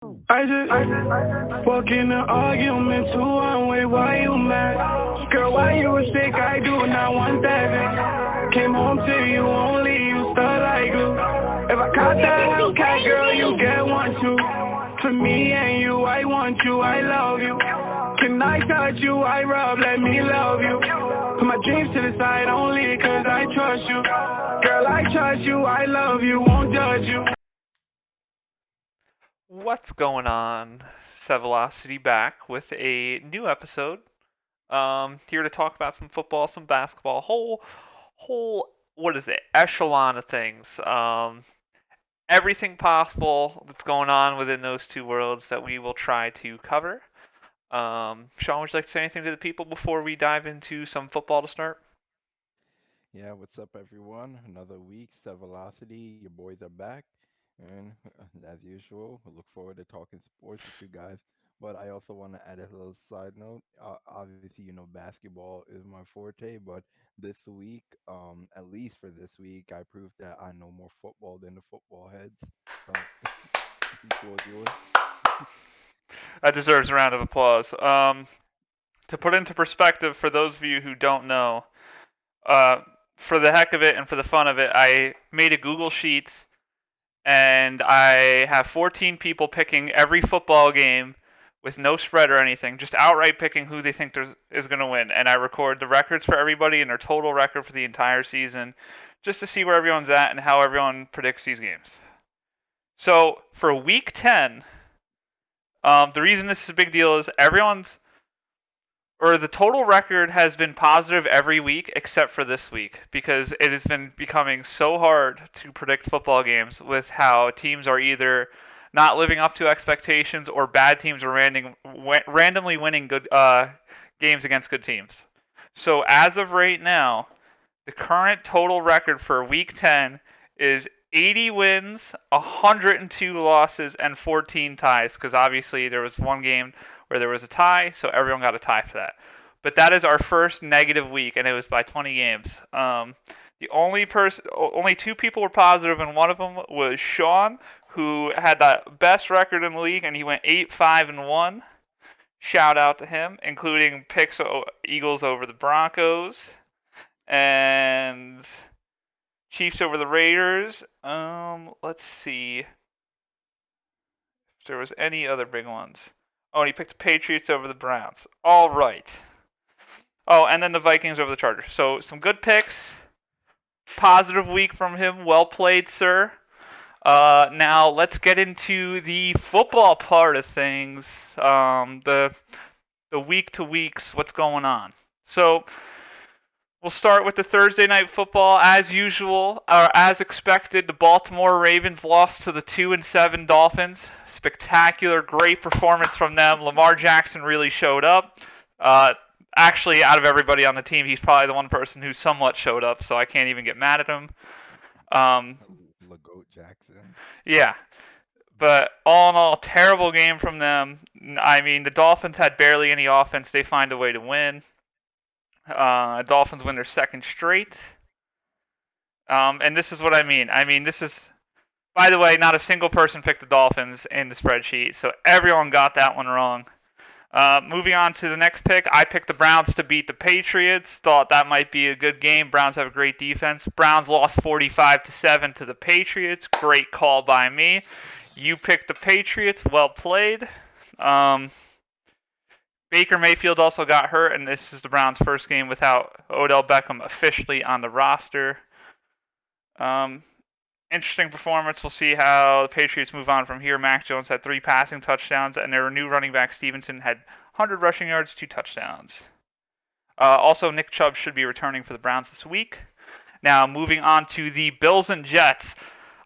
I just walk in the argument too one-way, why you mad? Girl, why you was sick? I do not want that. Came home to you only, you stuck like glue. If I caught that Hellcat, girl, you get one too. For me and you, I want you, I love you. Can I touch you? I rub, let me love you. Put my dreams to the side only cause I trust you. Girl, I trust you, I love you, won't judge you. What's going on? Sevelocity back with a new episode. Here to talk about some football, some basketball, whole what is it? Echelon of things. Everything possible that's going on within those two worlds that we will try to cover. Sean, would you like to say anything to the people before we dive into some football to start? Yeah, what's up, everyone? Another week, Velocity. Your boys are back, and as usual, I look forward to talking sports with you guys. But I also want to add a little side note. Obviously, basketball is my forte, but this week, at least for this week, I proved that I know more football than the football heads. So, the floor's yours. That deserves a round of applause. To put into perspective, for those of you who don't know, uh, for the heck of it and for the fun of it, I made a Google Sheet and I have 14 people picking every football game with no spread or anything, just outright picking who they think is going to win. And I record the records for everybody and their total record for the entire season, just to see where everyone's at and how everyone predicts these games. So for week 10, the reason this is a big deal is the total record has been positive every week except for this week because it has been becoming so hard to predict football games with how teams are either not living up to expectations or bad teams are randomly winning good games against good teams. So as of right now, the current total record for week 10 is 80 wins, 102 losses, and 14 ties because obviously there was one game where there was a tie, so everyone got a tie for that. But that is our first negative week, and it was by 20 games. Only two people were positive, and one of them was Sean, who had the best record in the league, and he went 8-5-1. Shout out to him, including picks Eagles over the Broncos and Chiefs over the Raiders. Let's see if there was any other big ones. Oh, and he picked the Patriots over the Browns. All right. Oh, and then the Vikings over the Chargers. So some good picks. Positive week from him. Well played, sir. Now let's get into the football part of things. The week to weeks. What's going on? So we'll start with the Thursday night football. As usual, or as expected, the Baltimore Ravens lost to the 2-7 Dolphins. Spectacular, great performance from them. Lamar Jackson really showed up. Actually, out of everybody on the team, he's probably the one person who somewhat showed up, so I can't even get mad at him. Lagoat Jackson. Yeah. But all in all, terrible game from them. I mean, the Dolphins had barely any offense. They find a way to win. Dolphins win their second straight. And this is what I mean. This is, by the way, not a single person picked the Dolphins in the spreadsheet, so everyone got that one wrong. Moving on to the next pick, I picked the Browns to beat the Patriots. Thought that might be a good game. Browns have a great defense. Browns lost 45-7 to the Patriots. Great call by me. You picked the Patriots. Well played. Baker Mayfield also got hurt, and this is the Browns' first game without Odell Beckham officially on the roster. Interesting performance. We'll see how the Patriots move on from here. Mac Jones had 3 passing touchdowns, and their new running back Stevenson had 100 rushing yards, 2 touchdowns. Also, Nick Chubb should be returning for the Browns this week. Now, moving on to the Bills and Jets.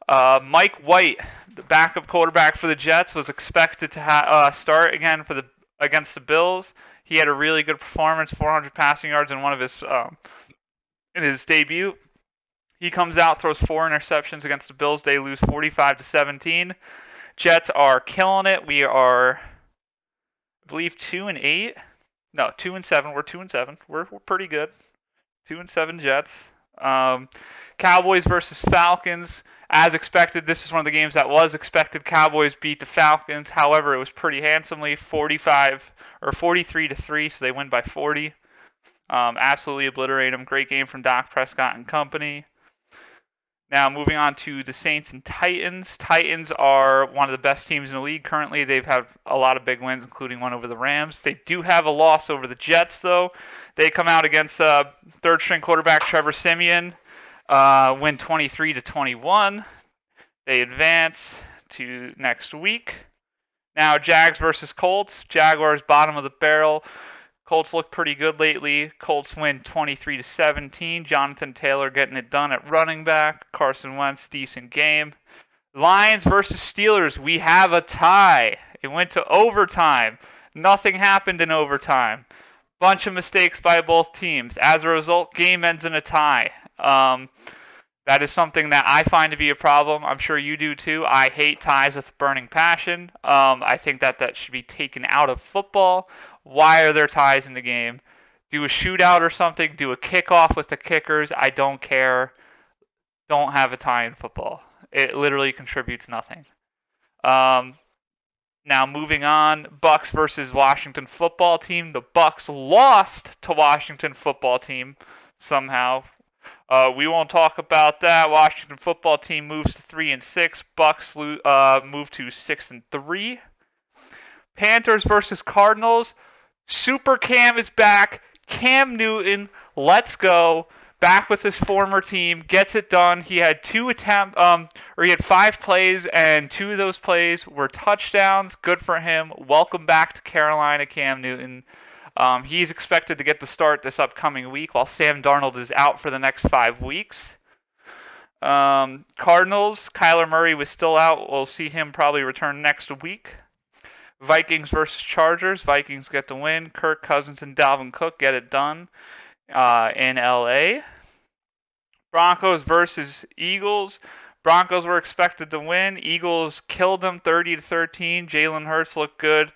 Mike White, the backup quarterback for the Jets, was expected to start again against the Bills. He had a really good performance, 400 passing yards in his debut. He comes out, throws 4 interceptions against the Bills. They lose 45-17. Jets are killing it. We are, I believe, 2-8. No, 2-7. We're 2-7. We're pretty good. 2-7 Jets. Cowboys versus Falcons. As expected, this is one of the games that was expected. Cowboys beat the Falcons. However, it was pretty handsomely, 43-3, so they win by 40. Absolutely obliterate them. Great game from Dak Prescott and company. Now, moving on to the Saints and Titans. Titans are one of the best teams in the league currently. They've had a lot of big wins, including one over the Rams. They do have a loss over the Jets, though. They come out against third-string quarterback Trevor Siemian, win 23-21. They advance to next week. Now, Jags versus Colts. Jaguars, bottom of the barrel. Colts look pretty good lately. Colts win 23-17. Jonathan Taylor getting it done at running back. Carson Wentz, decent game. Lions versus Steelers. We have a tie. It went to overtime. Nothing happened in overtime. Bunch of mistakes by both teams. As a result, game ends in a tie. That is something that I find to be a problem. I'm sure you do too. I hate ties with burning passion. I think that should be taken out of football. Why are there ties in the game? Do a shootout or something. Do a kickoff with the kickers. I don't care. Don't have a tie in football. It literally contributes nothing. Now moving on, Bucks versus Washington football team. The Bucks lost to Washington football team somehow. We won't talk about that. Washington football team moves to 3-6. Bucks move to 6-3. Panthers versus Cardinals. Super Cam is back. Cam Newton, let's go. Back with his former team, gets it done. He had he had 5 plays, and 2 of those plays were touchdowns. Good for him. Welcome back to Carolina, Cam Newton. He's expected to get the start this upcoming week, while Sam Darnold is out for the next 5 weeks. Cardinals, Kyler Murray was still out. We'll see him probably return next week. Vikings versus Chargers. Vikings get the win. Kirk Cousins and Dalvin Cook get it done in LA. Broncos versus Eagles. Broncos were expected to win. Eagles killed them 30-13. Jalen Hurts looked good.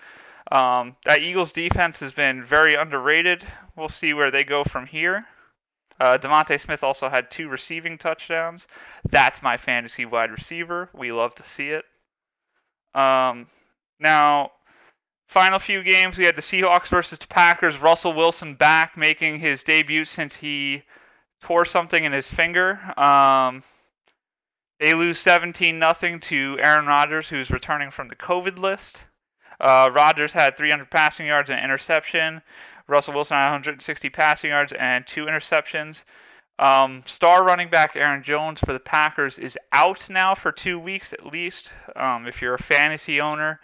That Eagles defense has been very underrated. We'll see where they go from here. Devontae Smith also had 2 receiving touchdowns. That's my fantasy wide receiver. We love to see it. Now, final few games, we had the Seahawks versus the Packers. Russell Wilson back, making his debut since he tore something in his finger. They lose 17-0 to Aaron Rodgers, who's returning from the COVID list. Rodgers had 300 passing yards and an interception. Russell Wilson had 160 passing yards and 2 interceptions. Star running back Aaron Jones for the Packers is out now for 2 weeks at least. If you're a fantasy owner,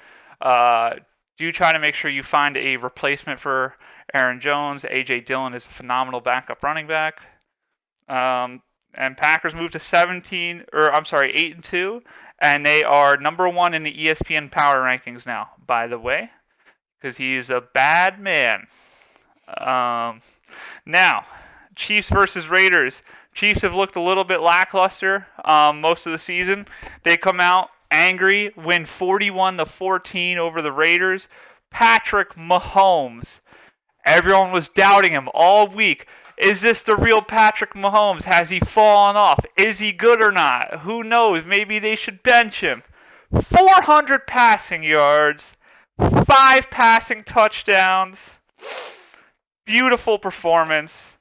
do try to make sure you find a replacement for Aaron Jones. A.J. Dillon is a phenomenal backup running back. And Packers moved to 8-2, and they are number 1 in the ESPN Power Rankings now, by the way, because he's a bad man. Now, Chiefs versus Raiders. Chiefs have looked a little bit lackluster most of the season. They come out angry, win 41-14 over the Raiders. Patrick Mahomes. Everyone was doubting him all week. Is this the real Patrick Mahomes? Has he fallen off? Is he good or not? Who knows? Maybe they should bench him. 400 passing yards, 5 passing touchdowns. Beautiful performance.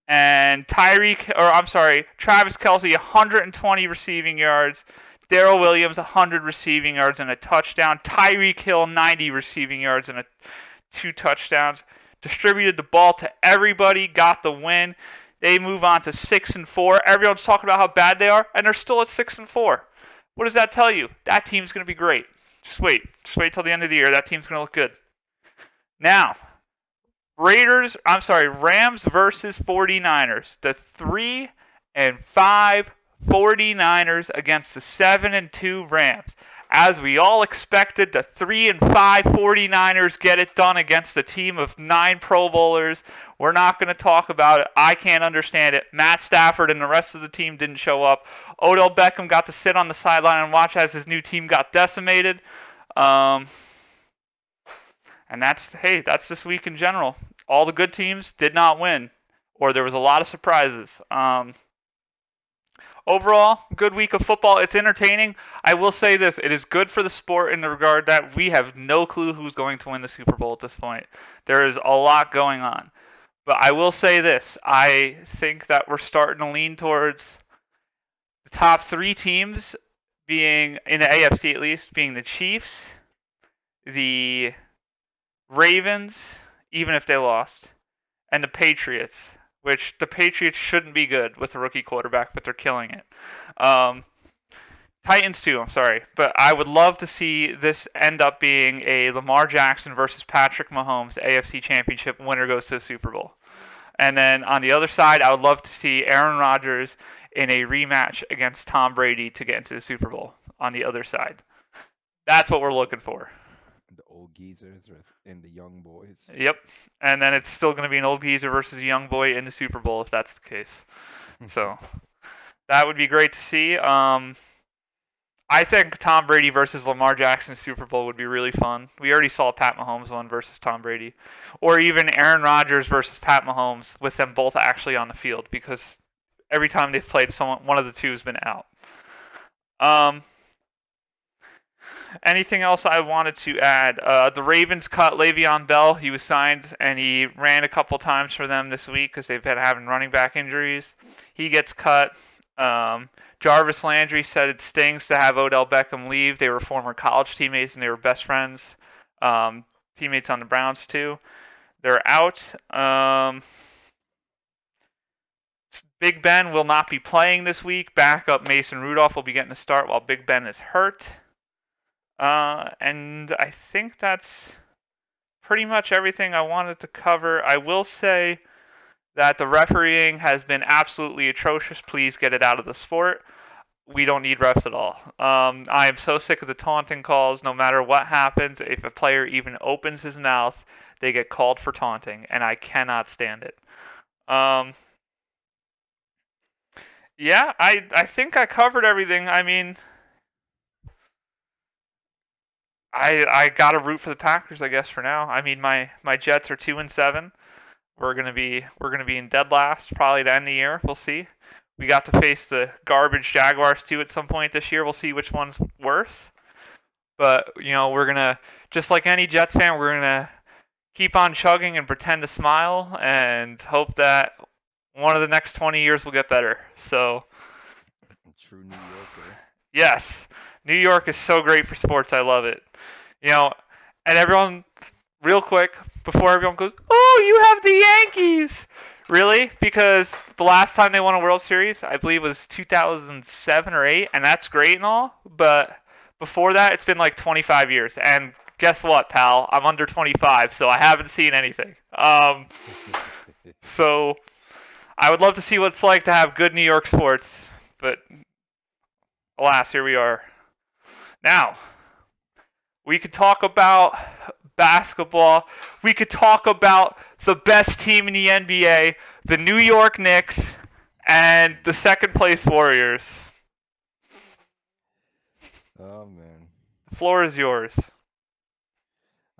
And Travis Kelce, 120 receiving yards. Darrell Williams, 100 receiving yards and a touchdown. Tyreek Hill, 90 receiving yards and 2 touchdowns. Distributed the ball to everybody, got the win. They move on to 6-4. Everyone's talking about how bad they are, and they're still at 6-4. What does that tell you? That team's going to be great. Just wait till the end of the year. That team's going to look good. Now, Rams versus 49ers. The 3-5 49ers against the 7-2 Rams. As we all expected, the 3-5 49ers get it done against a team of 9 Pro Bowlers. We're not going to talk about it. I can't understand it. Matt Stafford and the rest of the team didn't show up. Odell Beckham got to sit on the sideline and watch as his new team got decimated. And that's this week in general. All the good teams did not win, or there was a lot of surprises. overall, good week of football. It's entertaining. I will say this: it is good for the sport in the regard that we have no clue who's going to win the Super Bowl at this point. There is a lot going on, but I will say this: I think that we're starting to lean towards the top three teams being in the AFC at least, being the Chiefs, the Ravens, even if they lost, and the Patriots, which the Patriots shouldn't be good with a rookie quarterback, but they're killing it. Um, Titans too, I'm sorry. But I would love to see this end up being a Lamar Jackson versus Patrick Mahomes AFC Championship winner goes to the Super Bowl. And then on the other side, I would love to see Aaron Rodgers in a rematch against Tom Brady to get into the Super Bowl on the other side. That's what we're looking for. The old geezers and the young boys. Yep. And then it's still going to be an old geezer versus a young boy in the Super Bowl if that's the case. So that would be great to see. I think Tom Brady versus Lamar Jackson Super Bowl would be really fun. We already saw Pat Mahomes one versus Tom Brady. Or even Aaron Rodgers versus Pat Mahomes with them both actually on the field because every time they've played, one of the two has been out. Anything else I wanted to add? The Ravens cut Le'Veon Bell. He was signed and he ran a couple times for them this week because they've been having running back injuries. He gets cut. Jarvis Landry said it stings to have Odell Beckham leave. They were former college teammates and they were best friends. Teammates on the Browns too. They're out. Big Ben will not be playing this week. Backup Mason Rudolph will be getting a start while Big Ben is hurt. And I think that's pretty much everything I wanted to cover. I will say that the refereeing has been absolutely atrocious. Please get it out of the sport. We don't need refs at all. I am so sick of the taunting calls. No matter what happens, if a player even opens his mouth, they get called for taunting, and I cannot stand it. Yeah, I think I covered everything. I mean, I gotta root for the Packers, I guess, for now. I mean, my Jets are 2-7. We're gonna be in dead last probably to end the year. We'll see. We got to face the garbage Jaguars too at some point this year. We'll see which one's worse. But we're gonna, just like any Jets fan, we're gonna keep on chugging and pretend to smile and hope that one of the next 20 years will get better. So. True New Yorker. Yes, New York is so great for sports. I love it. And everyone, real quick, before everyone goes, "Oh, you have the Yankees." Really? Because the last time they won a World Series, I believe, was 2007 or 8, and that's great and all. But before that, it's been like 25 years. And guess what, pal? I'm under 25, so I haven't seen anything. So I would love to see what it's like to have good New York sports, but alas, here we are. Now, we could talk about basketball. We could talk about the best team in the NBA, the New York Knicks, and the second place Warriors. Oh, man. The floor is yours.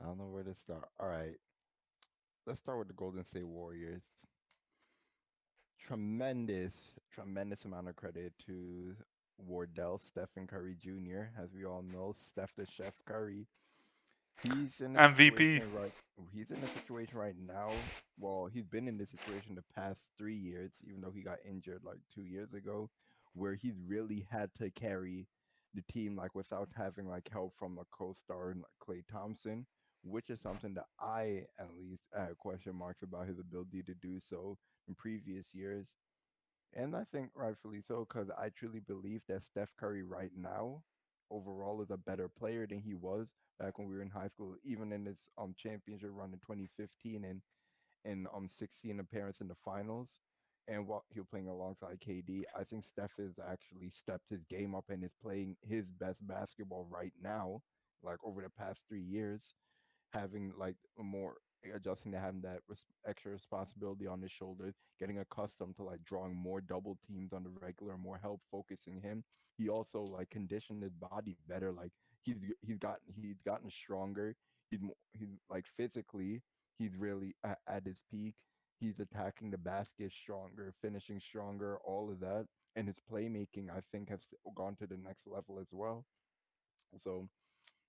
I don't know where to start. All right. Let's start with the Golden State Warriors. Tremendous amount of credit to Wardell, Stephen Curry Jr. As we all know, Steph the Chef Curry. He's in a MVP. He's in a situation right now. Well, he's been in this situation the past 3 years, even though he got injured like 2 years ago, where he's really had to carry the team like without having like help from a co-star like Klay Thompson, which is something that I at least had question marks about his ability to do so in previous years. And I think rightfully so, because I truly believe that Steph Curry right now, overall, is a better player than he was back when we were in high school, even in his championship run in 2015 and 16 appearance in the finals. And while he was playing alongside KD, I think Steph has actually stepped his game up and is playing his best basketball right now, like over the past 3 years, having like more adjusting to having that extra responsibility on his shoulders, getting accustomed to like drawing more double teams on the regular, more help focusing him. He also like conditioned his body better. Like he's gotten stronger. He's like physically, he's really at his peak. He's attacking the basket stronger, finishing stronger, all of that. and his playmaking, I think, has gone to the next level as well. So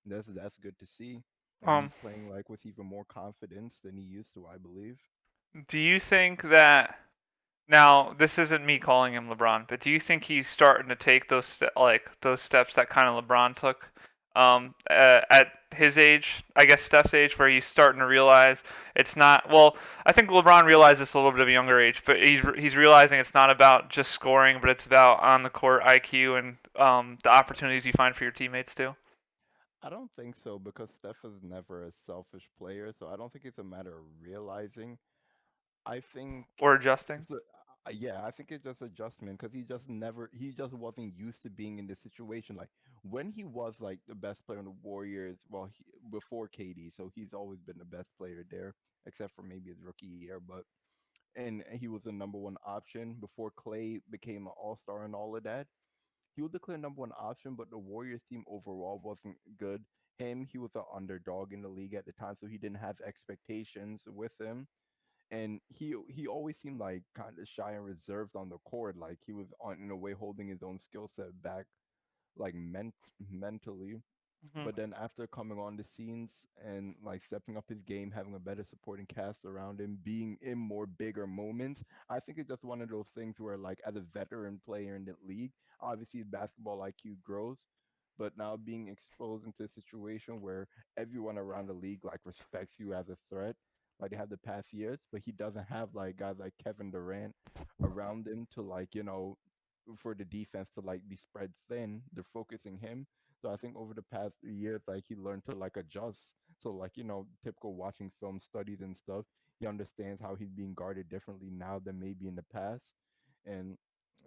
that's good to see, and Um, he's playing like with even more confidence than he used to, I believe. do you think that now this isn't me calling him LeBron, but do you think he's starting to take those steps that kind of LeBron took at his age, I guess Steph's age, where he's starting to realize it's not. Well, I think LeBron realized this a little bit of a younger age, but he's realizing it's not about just scoring, but it's about on the court IQ and the opportunities you find for your teammates too, I don't think so because Steph is never a selfish player, so I don't think it's a matter of realizing. I think or adjusting. so. Yeah, I think it's just adjustment because he just wasn't used to being in this situation. Like when he was like the best player on the Warriors, well, before KD, so he's always been the best player there, except for maybe his rookie year. But and he was the number one option before Clay became an All Star and all of that. He was the clear number one option, but the Warriors team overall wasn't good. He was an underdog in the league at the time, so he didn't have expectations with him, and he always seemed like kind of shy and reserved on the court, like he was on in a way holding his own skill set back, like mentally. Hmm. But then after coming on the scenes and like stepping up his game, having a better supporting cast around him, being in more bigger moments, I think it's just one of those things where like as a veteran player in the league, obviously basketball IQ grows, but now being exposed into a situation where everyone around the league like respects you as a threat, like they have the past years, but he doesn't have like guys like Kevin Durant around him to like, for the defense to like be spread thin. They're focusing him, so I think over the past 3 years, like he learned to like adjust. So like typical watching film studies and stuff, he understands how he's being guarded differently now than maybe in the past, and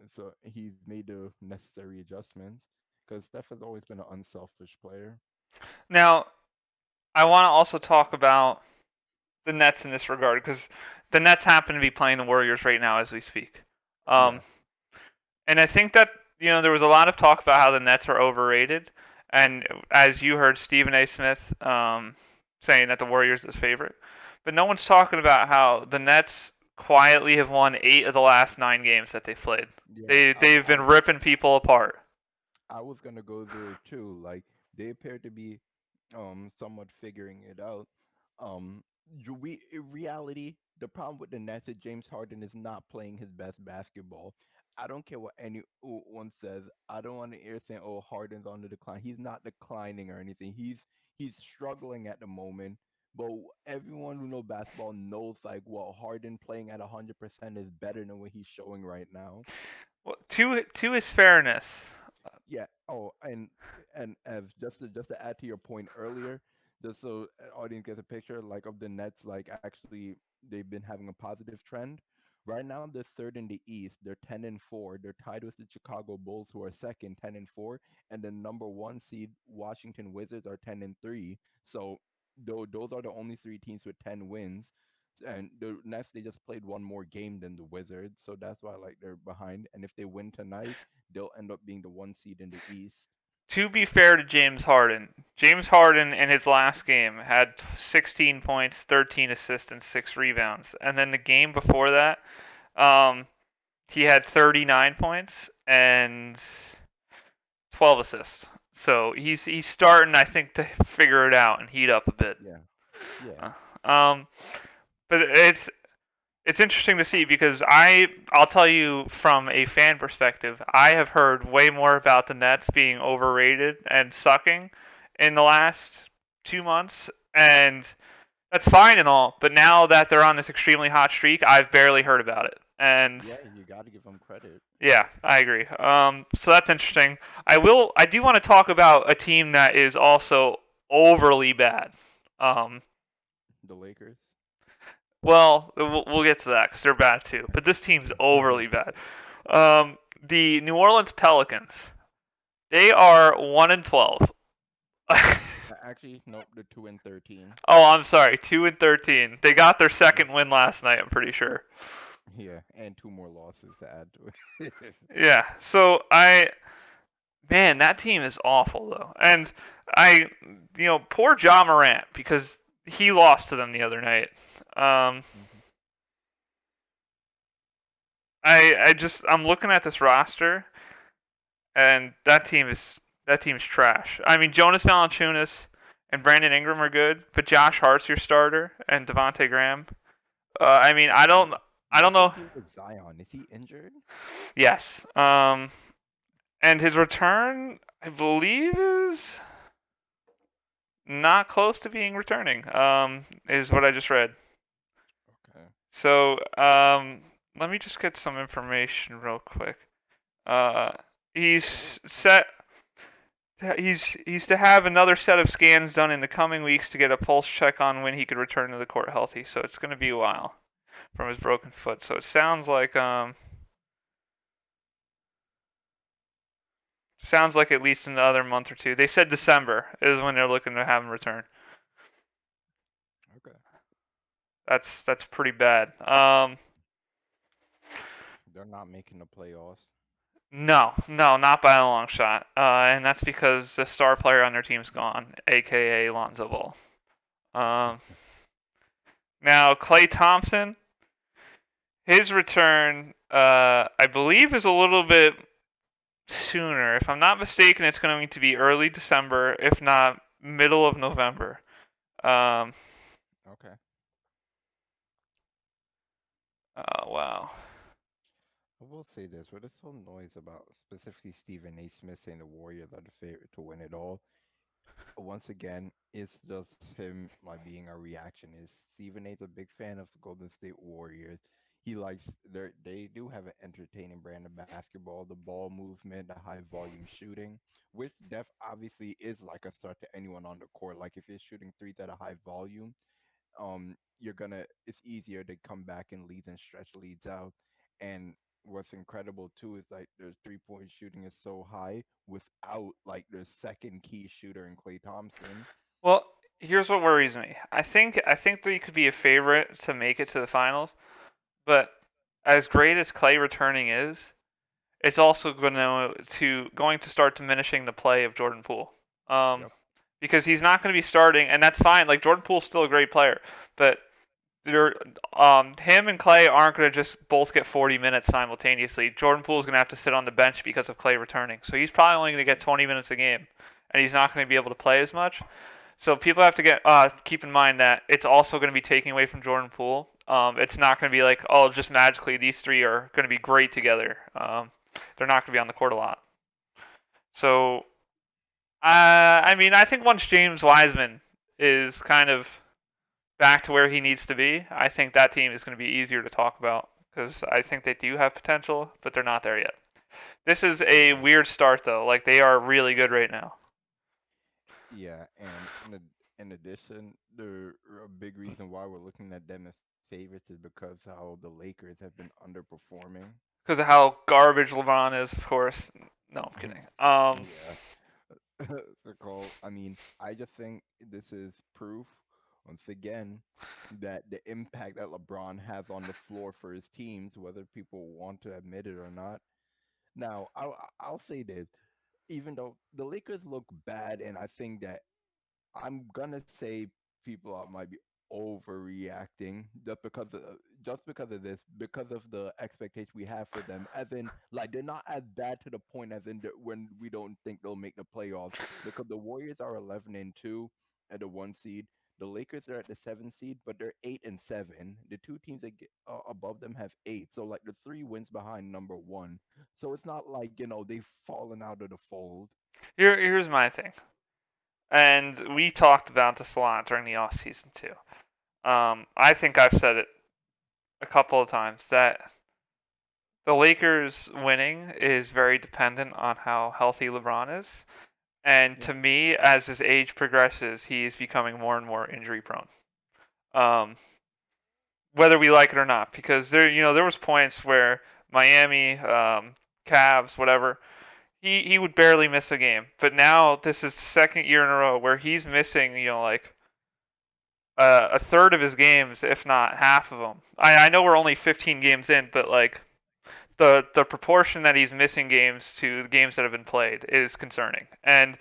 so he's made the necessary adjustments. Because Steph has always been an unselfish player. Now, I want to also talk about the Nets in this regard because the Nets happen to be playing the Warriors right now as we speak. Yeah, Um, and I think that there was a lot of talk about how the Nets are overrated, and as you heard Stephen A. Smith saying that the Warriors is favorite, but no one's talking about how the Nets quietly have won 8 of the last 9 games that they've played. yeah. They've been ripping people apart. I was gonna go there too. Like they appear to be somewhat figuring it out. In reality, the problem with the Nets is James Harden is not playing his best basketball. I don't care what anyone says. I don't want to hear saying, "Oh, Harden's on the decline." He's not declining or anything. He's struggling at the moment. But everyone who knows basketball knows like, well, Harden playing at 100% is better than what he's showing right now. Well, to his fairness, Yeah. Oh, and Ev, just to add to your point earlier, just so an audience gets a picture like of the Nets, like actually they've been having a positive trend. Right now, they're third in the East. They're 10-4. They're tied with the Chicago Bulls, who are second, 10-4, and the number one seed Washington Wizards are 10-3. So those are the only three teams with 10 wins. And the Nets, they just played one more game than the Wizards, so that's why like they're behind. And if they win tonight, they'll end up being the one seed in the East. to be fair to James Harden in his last game had 16 points, 13 assists, and 6 rebounds. And then the game before that, um, he had 39 points and 12 assists. So he's starting, I think, to figure it out and heat up a bit. Yeah, yeah, Uh, Um, but it's interesting to see because I'll tell you from a fan perspective, I have heard way more about the Nets being overrated and sucking in the last 2 months, and that's fine and all. But now that they're on this extremely hot streak, I've barely heard about it, and yeah. You got to give them credit. yeah, I agree. So that's interesting. I do want to talk about a team that is also overly bad. Um, The Lakers. Well, we'll get to that because they're bad too. But this team's overly bad. The New Orleans Pelicans. They are 1-12. Oh, Actually, nope. They're 2-13. I'm sorry, 2-13. They got their second win last night. I'm pretty sure. Yeah, and two more losses to add to it. Yeah. So man, that team is awful though. And poor Ja Morant because he lost to them the other night. Um, Mhm. I'm looking at this roster, and that team's trash. I mean, Jonas Valanciunas and Brandon Ingram are good, but Josh Hart's your starter, and Devonte Graham. I mean, I don't What's the know. deal with Zion? Is he injured? Yes. And his return, I believe, is not close to being returning. Is what I just read. Okay. So, let me just get some information real quick. Uh, he's set. He's to have another set of scans done in the coming weeks to get a pulse check on when he could return to the court healthy. So it's going to be a while from his broken foot. So it sounds like at least another month or two. They said December is when they're looking to have him return. Okay. That's pretty bad. They're not making the playoffs. No, not by a long shot. And that's because the star player on their team's gone, aka Lonzo Ball. Now Klay Thompson, his return, I believe, is a little bit sooner. If I'm not mistaken, it's going to be early December, if not middle of November. Okay. Oh wow. I will say this: with this whole noise about specifically Stephen A. Smith saying the Warriors are the favorite to win it all, once again, it's just him like being a reactionist. Stephen A's a big fan of the Golden State Warriors. He likes they do have an entertaining brand of basketball, the ball movement, the high volume shooting, which def obviously is like a threat to anyone on the court. Like if you're shooting threes at a high volume, you're gonna it's easier to come back and leads and stretch leads out. And what's incredible too is like their 3 point shooting is so high without like their second key shooter in Clay Thompson. Well, here's what worries me. I think they could be a favorite to make it to the finals, but as great as Clay returning is, it's also going to start diminishing the play of Jordan Poole. Um, Yep. because he's not going to be starting, and that's fine. Like Jordan Poole's still a great player, but him and Clay aren't going to just both get 40 minutes simultaneously. Jordan Poole's going to have to sit on the bench because of Clay returning, so he's probably only going to get 20 minutes a game, and he's not going to be able to play as much. So people have to keep in mind that it's also going to be taking away from Jordan Poole. It's not going to be like, oh, just magically these three are going to be great together. They're not going to be on the court a lot. So, I mean, I think once James Wiseman is kind of back to where he needs to be, I think that team is going to be easier to talk about because I think they do have potential, but they're not there yet. This is a Yeah. weird start, though. Like, they are really good right now. Yeah, and in addition, the a big reason why we're looking at them as favorites is because how the Lakers have been underperforming. Because of how garbage LeBron is, of course. No, I'm kidding. Yeah. So Cole, I mean, I just think this is proof once again that the impact that LeBron has on the floor for his teams, whether people want to admit it or not. Now, I'll say this, even though the Lakers look bad, and I think that I'm gonna say people might be overreacting just because of this, because of the expectation we have for them. As in, like they're not as bad to the point as in when we don't think they'll make the playoffs. Because the Warriors are 11-2 at the 1 seed. The Lakers are at the 7 seed, but they're 8-7. The two teams that above them have 8, so like the 3 wins behind number one. So it's not like they've fallen out of the fold. Here's my thing. And we talked about this a lot during the off season too. I think I've said it a couple of times that the Lakers winning is very dependent on how healthy LeBron is. And Yeah. to me, as his age progresses, he is becoming more and more injury prone. Um, whether we like it or not, because there was points where Miami, Cavs, whatever, he would barely miss a game. But now this is the second year in a row where he's missing, like a third of his games, if not half of them. I know we're only 15 games in, but like the proportion that he's missing games to the games that have been played is concerning. And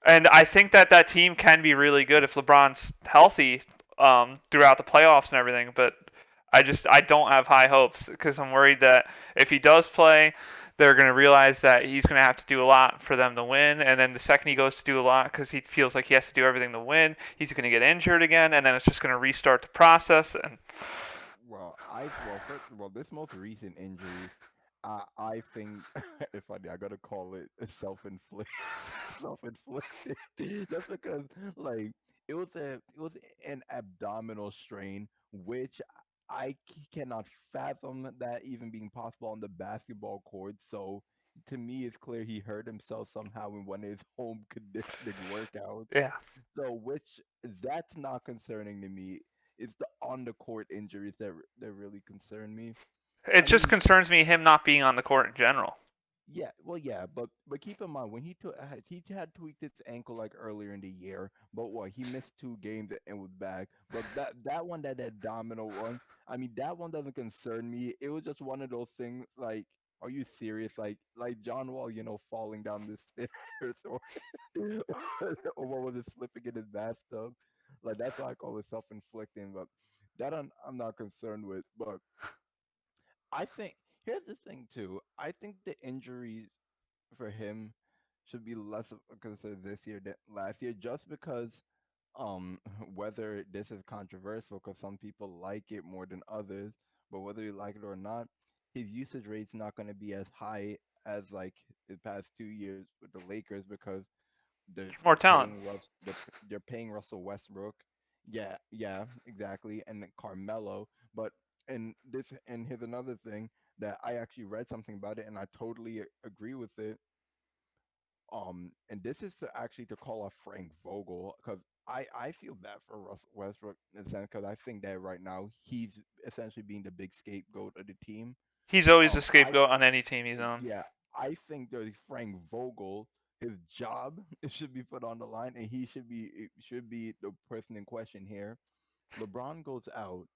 I think that team can be really good if LeBron's healthy throughout the playoffs and everything. But I don't have high hopes because I'm worried that if he does play, they're going to realize that he's going to have to do a lot for them to win, and then the second he goes to do a lot because he feels like he has to do everything to win, he's going to get injured again, and then it's just going to restart the process. And This most recent injury, I think it's funny. I gotta call it self-inflicted, self-inflicted, just because like it was an abdominal strain, which cannot fathom that even being possible on the basketball court. So to me, it's clear he hurt himself somehow in one of his home conditioning workouts. yeah, So which that's not concerning to me. It's the on the court injuries that really concern me. it I just mean, concerns me him not being on the court in general. yeah, but keep in mind when he had tweaked his ankle like earlier in the year, but what he missed 2 games and was back. But that one that abdominal one, I mean that one doesn't concern me. It was just one of those things like, are you serious? Like John Wall, falling down the stairs or what was it, slipping in his bathtub? Like that's why I call it self-inflicting. But that I'm not concerned with. But I think here's the thing too. I think the injuries for him should be less of a concern this year than last year, just because whether this is controversial because some people like it more than others, but whether you like it or not, his usage rate's not going to be as high as like the past 2 years with the Lakers because they're More talent. paying they're paying Russell Westbrook. Yeah, exactly, and then Carmelo. But and here's another thing that I actually read something about it, and I totally agree with it. And this is actually to call off Frank Vogel because I feel bad for Russell Westbrook in a sense because I think that right now he's essentially being the big scapegoat of the team. He's always the I scapegoat on any team he's on. Yeah, I think that Frank Vogel, his job should be put on the line, and he should be the person in question here. LeBron goes out.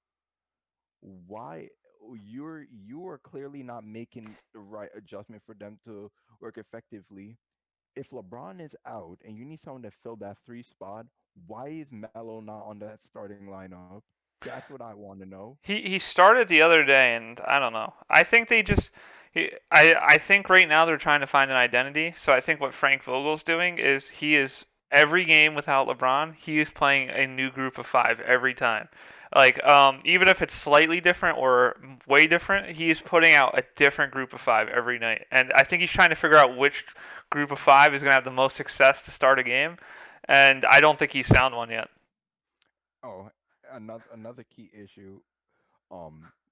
Why you are clearly not making the right adjustment for them to work effectively. If LeBron is out and you need someone to fill that three spot, why is Melo not on that starting lineup? That's what I want to know. He started the other day, and I don't know. I think they just. I think right now they're trying to find an identity. So I think what Frank Vogel's doing is he is every game without LeBron, he is playing a new group of five every time. Like even if it's slightly different or way different, he is putting out a different group of five every night. And I think he's trying to figure out which group of five is going to have the most success to start a game. And I don't think he's found one yet. Oh, another key issue.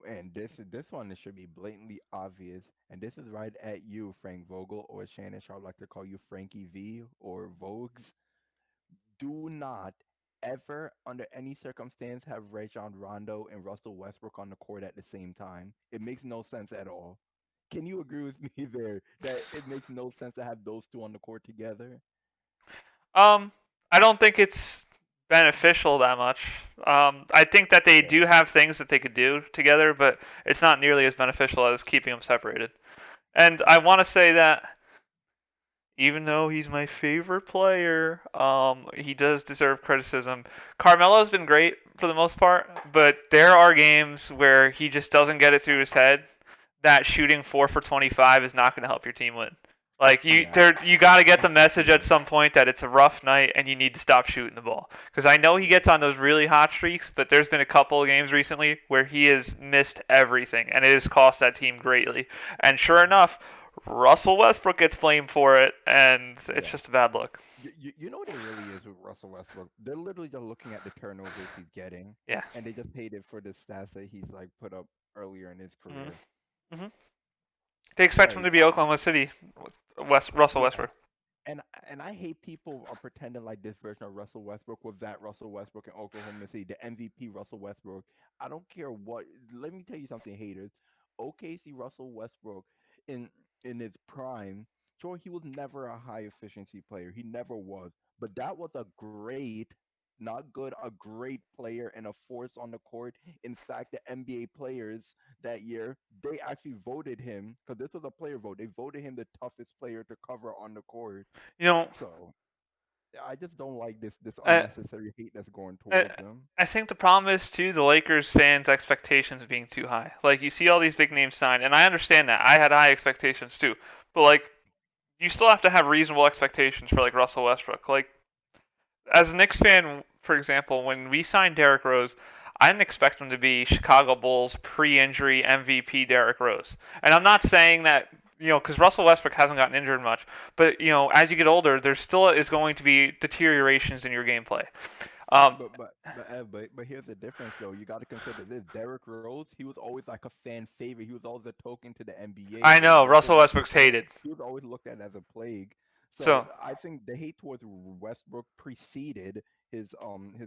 And this one should be blatantly obvious, and this is right at you, Frank Vogel, or Shannon Sharp like to call you Frankie V or Vogues. Do not ever, under any circumstance, have Rajon Rondo and Russell Westbrook on the court at the same time. It makes no sense at all. Can you agree with me there that it makes no sense to have those two on the court together? Um, I don't think it's beneficial that much. I think that they Yeah. do have things that they could do together, but it's not nearly as beneficial as keeping them separated. And I want to say that even though he's my favorite player, he does deserve criticism. Carmelo's been great for the most part, but there are games where he just doesn't get it through his head that shooting 4 for 25 is not going to help your team win. Like Yeah. you got to get the message at some point that it's a rough night and you need to stop shooting the ball. Because I know he gets on those really hot streaks, but there's been a couple of games recently where he has missed everything, and it has cost that team greatly. And sure enough, Russell Westbrook gets blamed for it, and it's Yeah. just a bad look. You know what it really is with Russell Westbrook? They're literally just looking at the turnovers he's getting, Yeah. and they just paid it for the stats that he's like put up earlier in his hmm career. hmm They expect him Like, to be Oklahoma City, Russell yeah, Westbrook. and I hate people are pretending like this version of Russell Westbrook was that Russell Westbrook in Oklahoma City, the MVP Russell Westbrook. I don't care what. Let me tell you something, haters. OKC Russell Westbrook in his prime, sure he was never a high efficiency player. He never was, but that was a great, not good, a great player and a force on the court. In fact, the NBA players that year, they actually voted him because this was a player vote. They voted him the toughest player to cover on the court. You know, So, I just don't like this Uh, unnecessary hate that's going I, towards him. I think the problem is too the Lakers fans' expectations being too high. Like you see all these big names signed, and I understand that. I had high expectations too, but like you still have to have reasonable expectations for like Russell Westbrook. Like as a Knicks fan, for example, when we signed Derrick Rose, I didn't expect him to be Chicago Bulls pre-injury MVP Derrick Rose. And I'm not saying that because Russell Westbrook hasn't gotten injured much, but as you get older, there still is going to be deteriorations in your gameplay. Um, But here's the difference though. You got to consider this. Derrick Rose, he was always like a fan favorite. He was always a token to the NBA I for his know work Russell rate. Westbrook's hated, He was always looked at as a plague. So so I think the hate towards Westbrook preceded his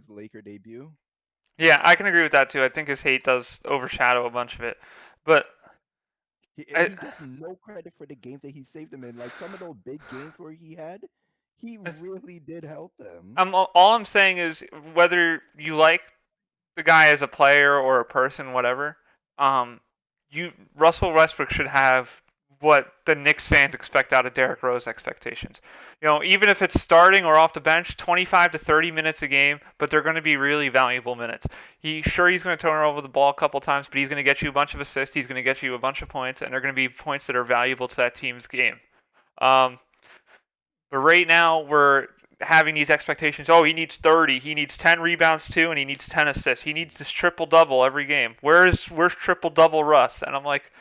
Laker debut. yeah, I can agree with that too. I think his hate does overshadow a bunch of it, but And I, he gets no credit for the games that he saved them in. Like some of those big games where he really did help them. all I'm saying is whether you like the guy as a player or a person, whatever, um, Russell Westbrook should have what the Knicks fans expect out of Derrick Rose expectations. Even if it's starting or off the bench, 25 to 30 minutes a game, but they're going to be really valuable minutes. He's going to turn over the ball a couple times, but he's going to get you a bunch of assists. He's going to get you a bunch of points, and they're going to be points that are valuable to that team's game. Um, but right now we're having these expectations. Oh, he needs 30. He needs 10 rebounds too, and he needs 10 assists. He needs this triple double every game. Where's triple double Russ? And I'm like,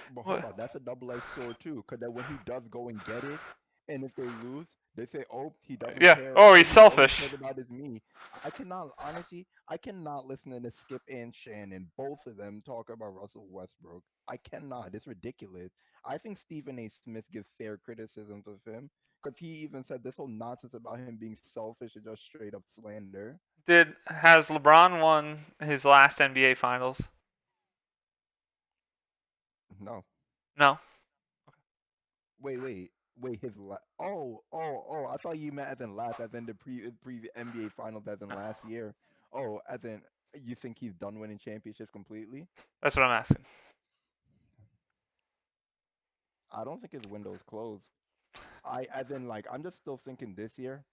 But hold what? on, that's a double-edged sword too. Because then when he does go and get it, and if they lose, they say, "Oh, he doesn't Yeah. care. Oh, All he's he always selfish. cared about is me." I cannot listen to Skip and Shannon, both of them, talk about Russell Westbrook. I cannot. It's ridiculous. I think Stephen A. Smith gives fair criticisms of him because he even said this whole nonsense about him being selfish is just straight up slander. Has LeBron won his last NBA Finals? No. No. Wait. Oh. I thought you meant as in last, as in the pre NBA finals, as in last year. Oh, as in you think he's done winning championships completely? That's what I'm asking. I don't think his window's closed. As in, like, I'm just still thinking this year.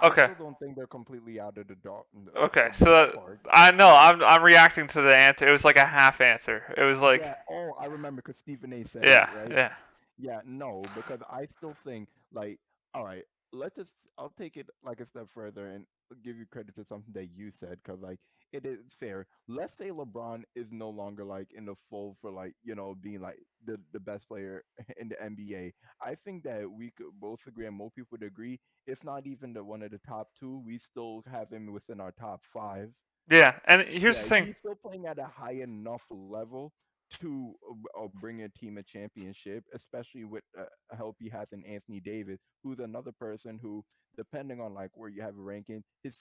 I Okay. still don't think they're completely out of the dark Okay. of the So ballpark. I know Like, I'm reacting to the answer. It was like a half answer. It was like, yeah. Oh, I remember because Stephen A. said it, yeah, right? yeah. Yeah, no, because I still think like, all right, let's just I'll take it like a step further and give you credit to something that you said because like it is fair. Let's say LeBron is no longer like in the fold for like being like the best player in the NBA. I think that we could both agree and most people would agree, if not even the one of the top two, we still have him within our top five. Yeah. And here's Yeah, the thing. he's still playing at a high enough level to bring a team a championship, especially with help he has in Anthony Davis, who's another person who, depending on like where you have a ranking, his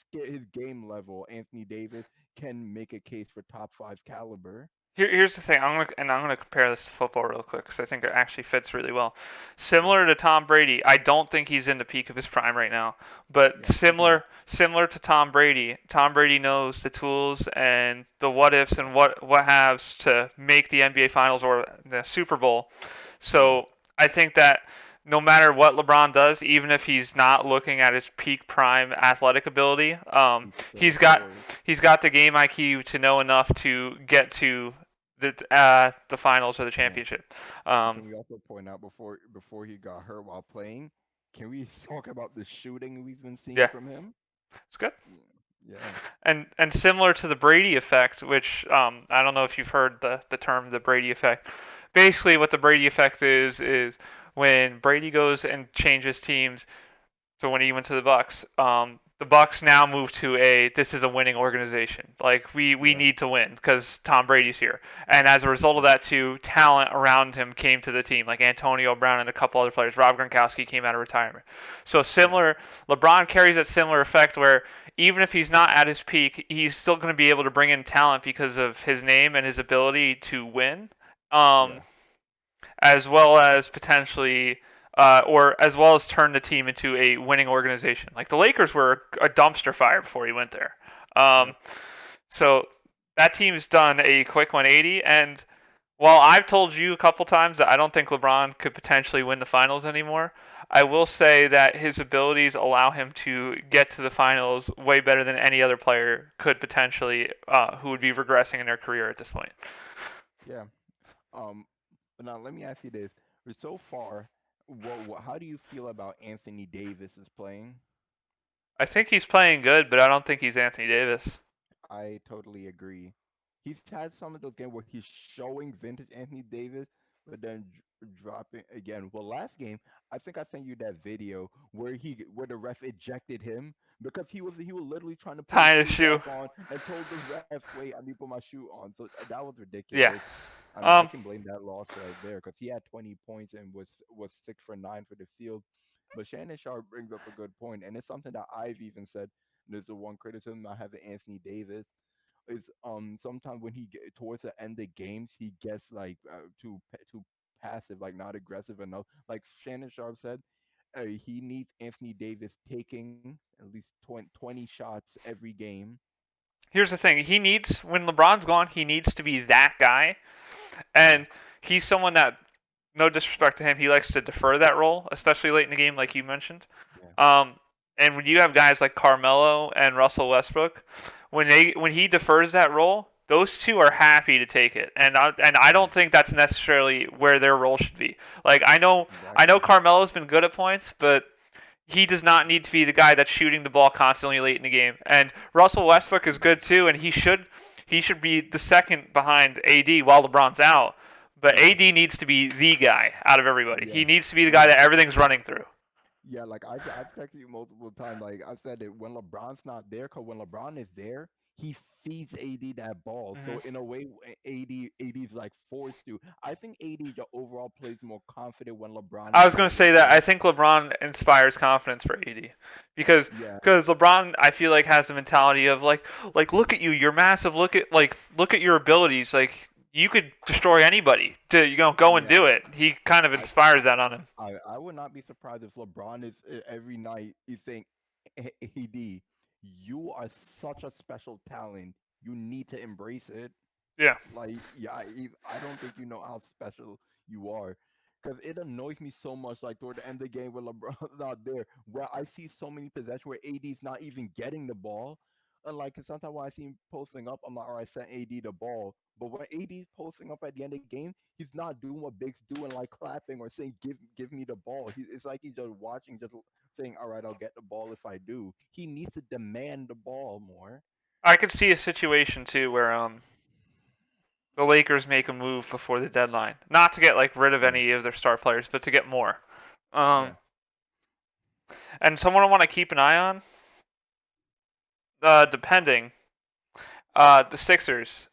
game level, Anthony Davis can make a case for top five caliber. Here's the thing. I'm gonna compare this to football real quick because I think it actually fits really well. Yeah, Similar to Tom Brady, I don't think he's in the peak of his prime right now. But yeah, he's not. similar to Tom Brady knows the tools and the what ifs and what haves to make the NBA Finals or the Super Bowl. Yeah, So I think that no matter what LeBron does, even if he's not looking at his peak prime athletic ability, he's still he's got poised. he's got the game IQ to know enough to get to the finals or the Yeah. championship. And Um, can we also point out before he got hurt while playing? Can we talk about the shooting we've been seeing yeah, from him? it's good. Yeah, And similar to the Brady effect, which I don't know if you've heard the term the Brady effect. Basically, what the Brady effect is when Brady goes and changes teams. So when he went to the Bucks now move to this is a winning organization. Like we yeah, need to win because Tom Brady's here, and as a result of that, too, talent around him came to the team, like Antonio Brown and a couple other players. Rob Gronkowski came out of retirement, so yeah, similar. LeBron carries that similar effect where even if he's not at his peak, he's still going to be able to bring in talent because of his name and his ability to win. yeah. Um, as well as potentially or as well as turn the team into a winning organization. Like the Lakers were a dumpster fire before he went there. Um, Yep. so that team's done a quick 180. And while I've told you a couple times that I don't think LeBron could potentially win the finals anymore, I will say that his abilities allow him to get to the finals way better than any other player could potentially, who would be regressing in their career at this point. Yeah. Um, but now let me ask you this: so far, how do you feel about Anthony Davis is playing? I think he's playing good, but I don't think he's Anthony Davis. I totally agree. He's had some of those games where he's showing vintage Anthony Davis, but then dropping again. Well, last game, I think I sent you that video where the ref ejected him because he was literally trying to put his Tying his shoe shoe. back on and told the ref, "Wait, I need to put my shoe on." So that was Yeah. ridiculous. I mean, I can blame that loss right there because he had 20 points and was 6 for 9 for the field. But Shannon Sharp brings up a good point, and it's something that I've even said. There's the one criticism I have of Anthony Davis is sometimes when towards the end of games he gets like too passive, like not aggressive enough. Like Shannon Sharp said, he needs Anthony Davis taking at least 20 shots every game. Here's the thing: when LeBron's gone, he needs to be that guy, Yeah, and he's someone that, no disrespect to him, he likes to defer that role, especially late in the game, like you mentioned. yeah, Um, and when you have guys like Carmelo and Russell Westbrook, when he defers that role, those two are happy to take it, and I yeah, don't think that's necessarily where their role should be. Like I know exactly. Carmelo's been good at points, but he does not need to be the guy that's shooting the ball constantly late in the game. And Russell Westbrook is good too, and he should be the second behind AD while LeBron's out. But Yeah, AD needs to be the guy out of everybody. He yeah, needs to be the guy yeah. that everything's running through. Yeah, like I've texted you multiple times. Like I said it when LeBron's not there, because when LeBron is there, he feeds AD that ball. So Hmm. in a way, AD's like forced to. I think AD overall plays more confident when LeBron I is was going on to his say that I team. think LeBron inspires confidence for AD because Yeah, LeBron I feel like has the mentality of like look at you, you're massive. Look at your abilities. Like you could destroy anybody to go and yeah. do it. He kind of I inspires that on him. I would not be surprised if LeBron is every night you think, AD, you are such a special talent. You need to embrace it. Yeah. Like, yeah, I don't think you know how special you are. Because it annoys me so much, like, toward the end of the game when LeBron's not there, where I see so many possessions where AD's not even getting the ball. And, like, 'cause sometimes when I see him posting up, I'm like, all right, send AD the ball. But when AD's posting up at the end of the game, he's not doing what Big's doing, like clapping or saying, give me the ball. It's like he's just watching, just saying, all right, I'll get the ball if I do. He needs to demand the ball more. I could see a situation too where the Lakers make a move before the deadline, not to get like rid of Yeah, any of their star players, but to get more. Um, yeah, and someone I want to keep an eye on, depending, the Sixers.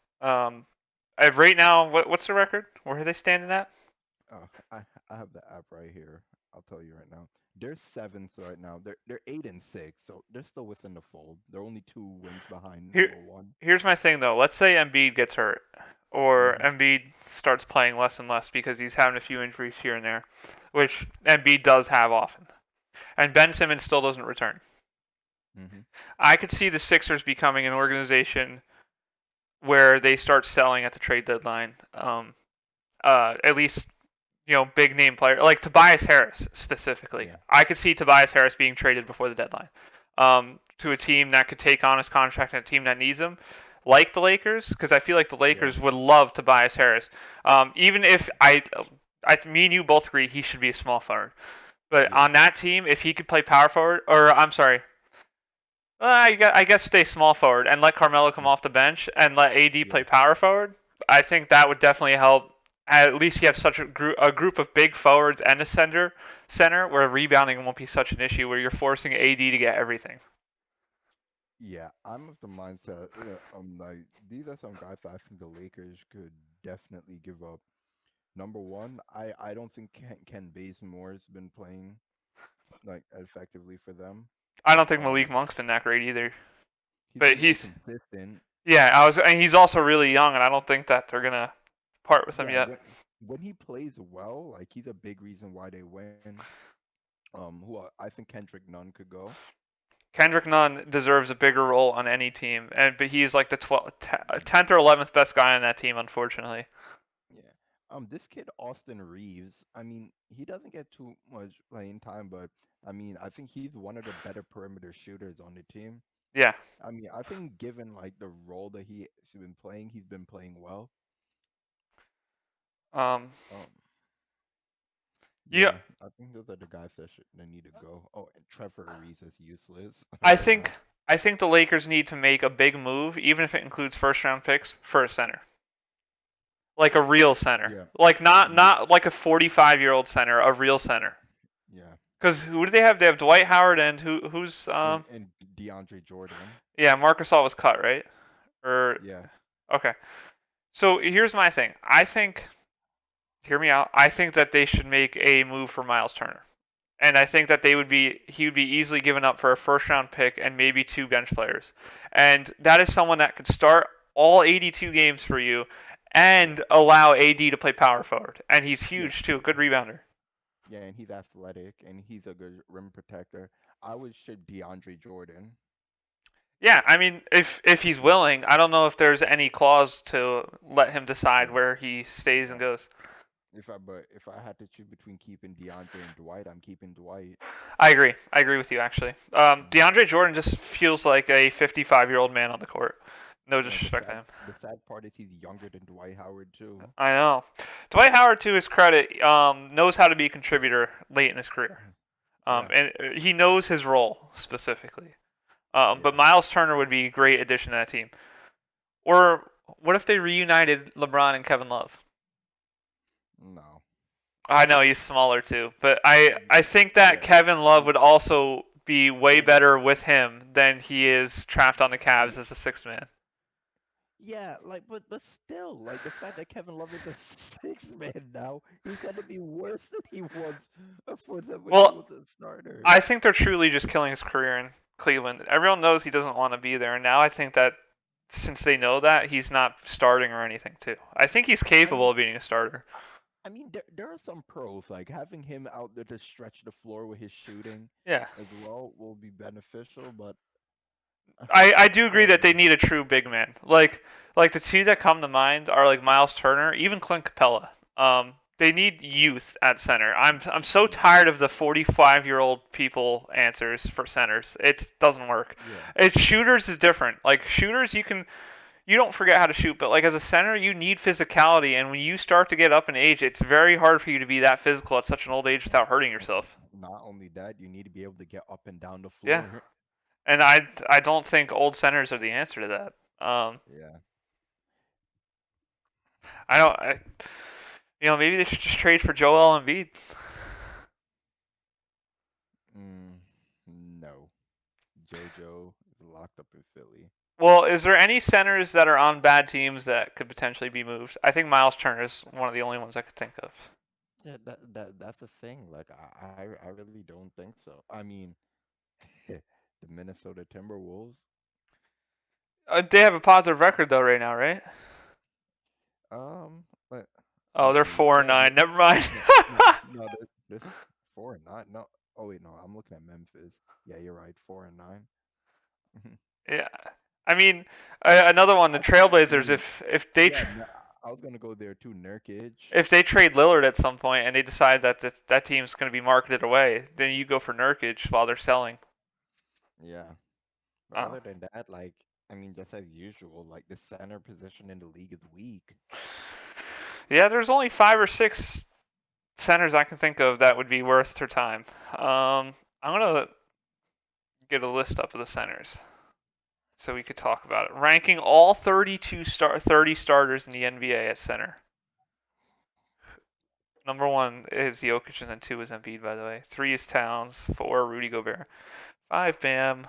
Right now, what's the record? Where are they standing at? Oh, I have the app right here. I'll tell you right now. They're seventh right now. They're 8-6, so they're still within the fold. They're only 2 wins behind Here, number one. here's my thing though. Let's say Embiid gets hurt, or Hmm. Embiid starts playing less and less because he's having a few injuries here and there, which Embiid does have often, and Ben Simmons still doesn't return. Hmm. I could see the Sixers becoming an organization where they start selling at the trade deadline. At least big name player like Tobias Harris specifically. Yeah, I could see Tobias Harris being traded before the deadline, to a team that could take on his contract and a team that needs him, like the Lakers, because I feel like the yeah, Lakers would love Tobias Harris. Even if me and you both agree he should be a small forward, but yeah, on that team, if he could play power forward, or I'm sorry, I guess stay small forward and let Carmelo come mm, off the bench and let AD yeah, play power forward. I think that would definitely help. At least you have such a group of big forwards and a center where rebounding won't be such an issue where you're forcing AD to get everything. yeah. I'm of the mindset. Like these are some guys that I think the Lakers could definitely give up. Number one, I don't think Ken Bazemore's been playing like effectively for them. I don't think Um, Malik Monk's been that great either. he's But been he's inconsistent. yeah, and he's also really young, and I don't think that they're gonna part with him Yeah, yet. when he plays well, like he's a big reason why they win. I think Kendrick Nunn could go. Kendrick Nunn deserves a bigger role on any team, but he's like the 10th or 11th best guy on that team, unfortunately. Yeah. This kid Austin Reeves. I mean, he doesn't get too much playing time, but I mean, I think he's one of the better perimeter shooters on the team. Yeah. I mean, I think given like the role that he's been playing well. Um. Um, Yeah. yeah, I think those are the guys that need to go. Oh, and Trevor Ariza is useless I right think now. I think the Lakers need to make a big move, even if it includes first round picks, for a center, like a real center, Yeah, like not yeah, not like a 45-year-old center, a real center. yeah. Because who do they have? They have Dwight Howard and who's And DeAndre Jordan. yeah, Marcus All was cut, right? Or Yeah, okay. So here's my thing. I think, hear me out. I think that they should make a move for Miles Turner, and I think that he would be easily given up for a first round pick and maybe two bench players, and that is someone that could start all 82 games for you, yeah, and allow AD to play power forward, and he's yeah, huge too, good rebounder. yeah. And he's athletic and he's a good rim protector. I would ship DeAndre Jordan. Yeah, I mean, if he's Yeah, willing, I don't know if there's any clause to let him decide yeah, where he stays and yeah. goes. If I had to choose between keeping DeAndre and Dwight, I'm keeping Dwight. I agree. I agree with you actually. Mm. DeAndre Jordan just feels like a 55-year-old man on the court. No Yeah, disrespect to him. the sad part is he's younger than Dwight Howard too. I know. Dwight Howard, to his credit, knows how to be a contributor late in his career. Mhm. Yeah, And he knows his role specifically. But yeah. Miles Turner would be a great addition to that team. Or what if they reunited LeBron and Kevin Love? No. I know he's smaller too, but I think that Yeah. Kevin Love would also be way better with him than he is trapped on the Cavs as a sixth man. Yeah, like, but still, like the fact that Kevin Love is a six man now, he's gonna be worse than he was for them when he Well, was a starter. I think they're truly just killing his career in Cleveland. Everyone knows he doesn't want to be there, and now I think that since they know that, he's not starting or anything too. I think he's I capable mean, of being a starter. there are some pros like having him out there to stretch the floor with his shooting Yeah. as well will be beneficial, but I do I agree don't that they know. need a true big man. Like the two that come to mind are like Miles Turner, even Clint Capella. They need youth at center. I'm so Yeah, tired of the 45-year-old people answers for centers. It doesn't work. yeah, It's shooters is different. Like shooters, you don't forget how to shoot, but like as a center, you need physicality, and when you start to get up in age, it's very hard for you to be that physical at such an old age without hurting and yourself. not only that, you need to be able to get up and down the Yeah, floor. and I don't think old centers are the answer to that. Yeah. I don't. Maybe they should just trade for Joel Embiid. Mm, no. JoJo is locked up in Philly. Well, is there any centers that are on bad teams that could potentially be moved? I think Miles Turner is one of the only ones I could think of. Yeah, that's the thing. Like I really don't think so. I mean, the Minnesota Timberwolves. They have a positive record though right now, right? Let Oh, me they're see. four and No, nine. Never mind. no, no, no. There's 4-9. No. Oh wait, no. I'm looking at Memphis. Yeah, you're right. 4-9. Yeah. I mean, another one, the I Trailblazers. mean, yeah. No, I was gonna go there too. Nurkic. If they trade Lillard at some point and they decide that that team's going to be marketed away, then you go for Nurkic while they're selling. Yeah. But Oh. other than that, like, I mean, just as usual, like the center position in the league is weak. Yeah, there's only 5 or 6 centers I can think of that would be worth their time. I'm gonna get a list up of the centers so we could talk about it. Ranking all 30 starters in the NBA at center. Number 1 is Jokic, and then 2 is Embiid. By the way, 3 is Towns, 4 Rudy Gobert, 5 Bam,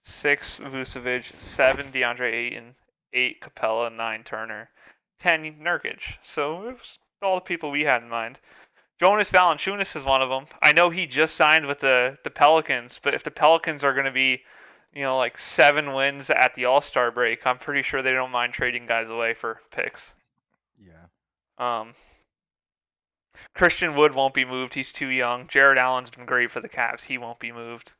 6 Vucevic, 7 DeAndre Ayton, 8 Capella, 9 Turner, 10 Nurkic. So it was all the people we had in mind. Jonas Valanciunas is one of them. I know he just signed with the Pelicans, but if the Pelicans are going to be, like 7 wins at the All-Star break, I'm pretty sure they don't mind trading guys away for picks. Yeah. Um, Christian Wood won't be moved. He's too young. Jared Allen's been great for the Cavs. He won't be moved.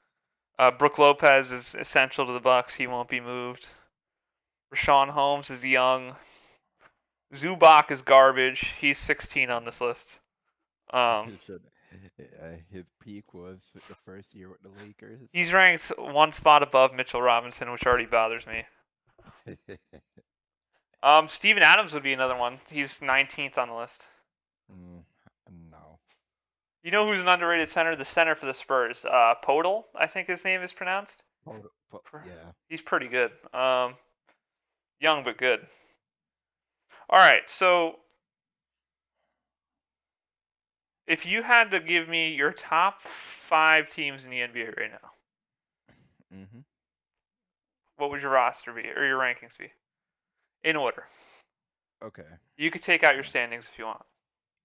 Brook Lopez is essential to the Bucks. He won't be moved. Rashawn Holmes is young. Zubac is garbage. He's 16 on this list. His peak was the first year with the Lakers. He's ranked one spot above Mitchell Robinson, which already bothers me. Steven Adams would be another one. He's 19th on the list. No. You know who's an underrated center? The center for the Spurs. Podol, I think his name is pronounced. Yeah. He's pretty good. Young but good. All right, so if you had to give me your top 5 teams in the NBA right now, what would your roster be or your rankings be? In order. Okay. You could take out your standings if you want.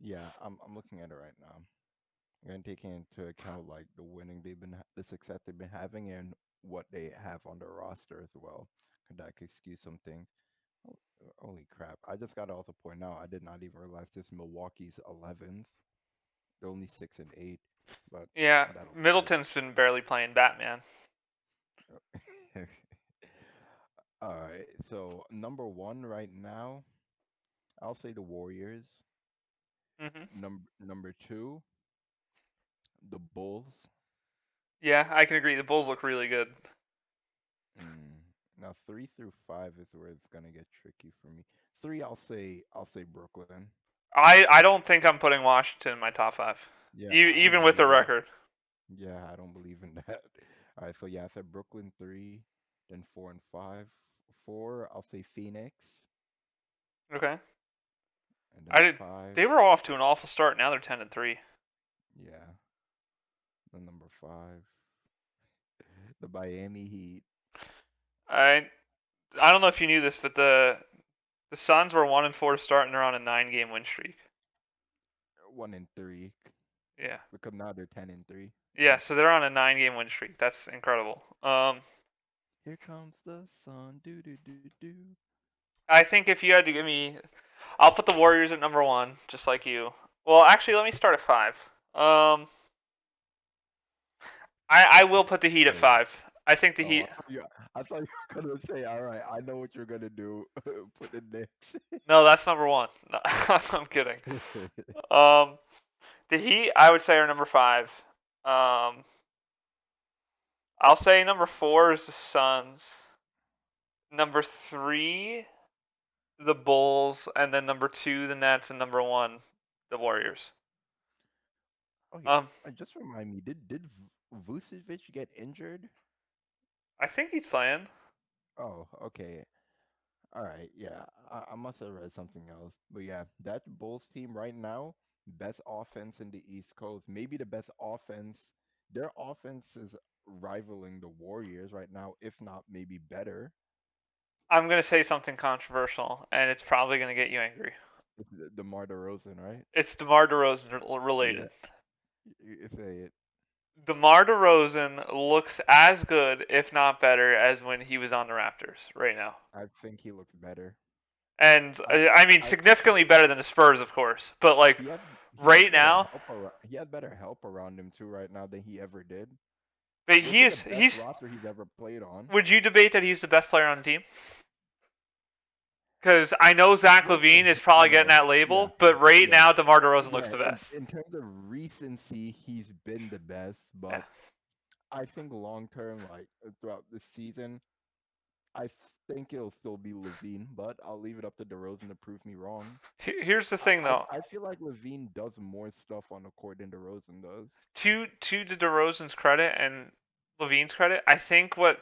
Yeah, I'm looking at it right now. And taking into account like the success they've been having, and what they have on their roster as well. That could skew some things. Holy crap! I just got to also point out I did not even realize this. Milwaukee's 11th. They're only 6-8, but yeah, Middleton's been barely playing Batman. All right, so number 1 right now, I'll say the Warriors. Number 2, the Bulls. Yeah, I can agree. The Bulls look really good. Now 3 through 5 is where it's gonna get tricky for me. 3, I'll say Brooklyn. I don't think I'm putting Washington in my top 5. Yeah, even with the record. Yeah, I don't believe in that. All right, so yeah, I said Brooklyn 3, then 4 and 5. 4, I'll say Phoenix. Okay. And then 5. They were off to an awful start. Now they're 10-3. Yeah. Then number 5, the Miami Heat. I don't know if you knew this, but the Suns were 1-4 to start, and they're on a 9-game win streak. 1-3. Yeah. Because now they're 10-3. Yeah, so they're on a 9-game win streak. That's incredible. Here comes the sun. Do do do do. I think if you had to give me, I'll put the Warriors at number 1, just like you. Well, actually, let me start at 5. I will put the Heat at 5. I think the Heat. I thought you were gonna say, all right, I know what you're gonna do. Put the Knicks. No, that's number 1. No, I'm kidding. The Heat, I would say, are number 5. I'll say number 4 is the Suns. Number 3, the Bulls, and then number 2, the Nets, and number 1, the Warriors. Oh yeah. Just remind me, did Vucevic get injured? I think he's playing. Oh, okay. All right, yeah. I must have read something else. But yeah, that Bulls team right now, best offense in the East Coast. Maybe the best offense. Their offense is rivaling the Warriors right now, if not maybe better. I'm going to say something controversial, and it's probably going to get you angry. It's DeMar DeRozan, right? It's DeMar DeRozan related. Yeah. Say it. DeMar DeRozan looks as good, if not better, as when he was on the Raptors right now. I think he looks better. And, I mean, significantly better than the Spurs, of course. But, like, right now... He had better help around him, too, right now than he ever did. But he's the best roster he's ever played on. Would you debate that he's the best player on the team? Because I know Zach LaVine is probably getting that label, but right now DeMar DeRozan looks the best. In terms of recency, he's been the best, but I think long term, like throughout the season, I think it'll still be LaVine, but I'll leave it up to DeRozan to prove me wrong. Here's the thing, though. I feel like LaVine does more stuff on the court than DeRozan does. To DeRozan's credit and LaVine's credit, I think what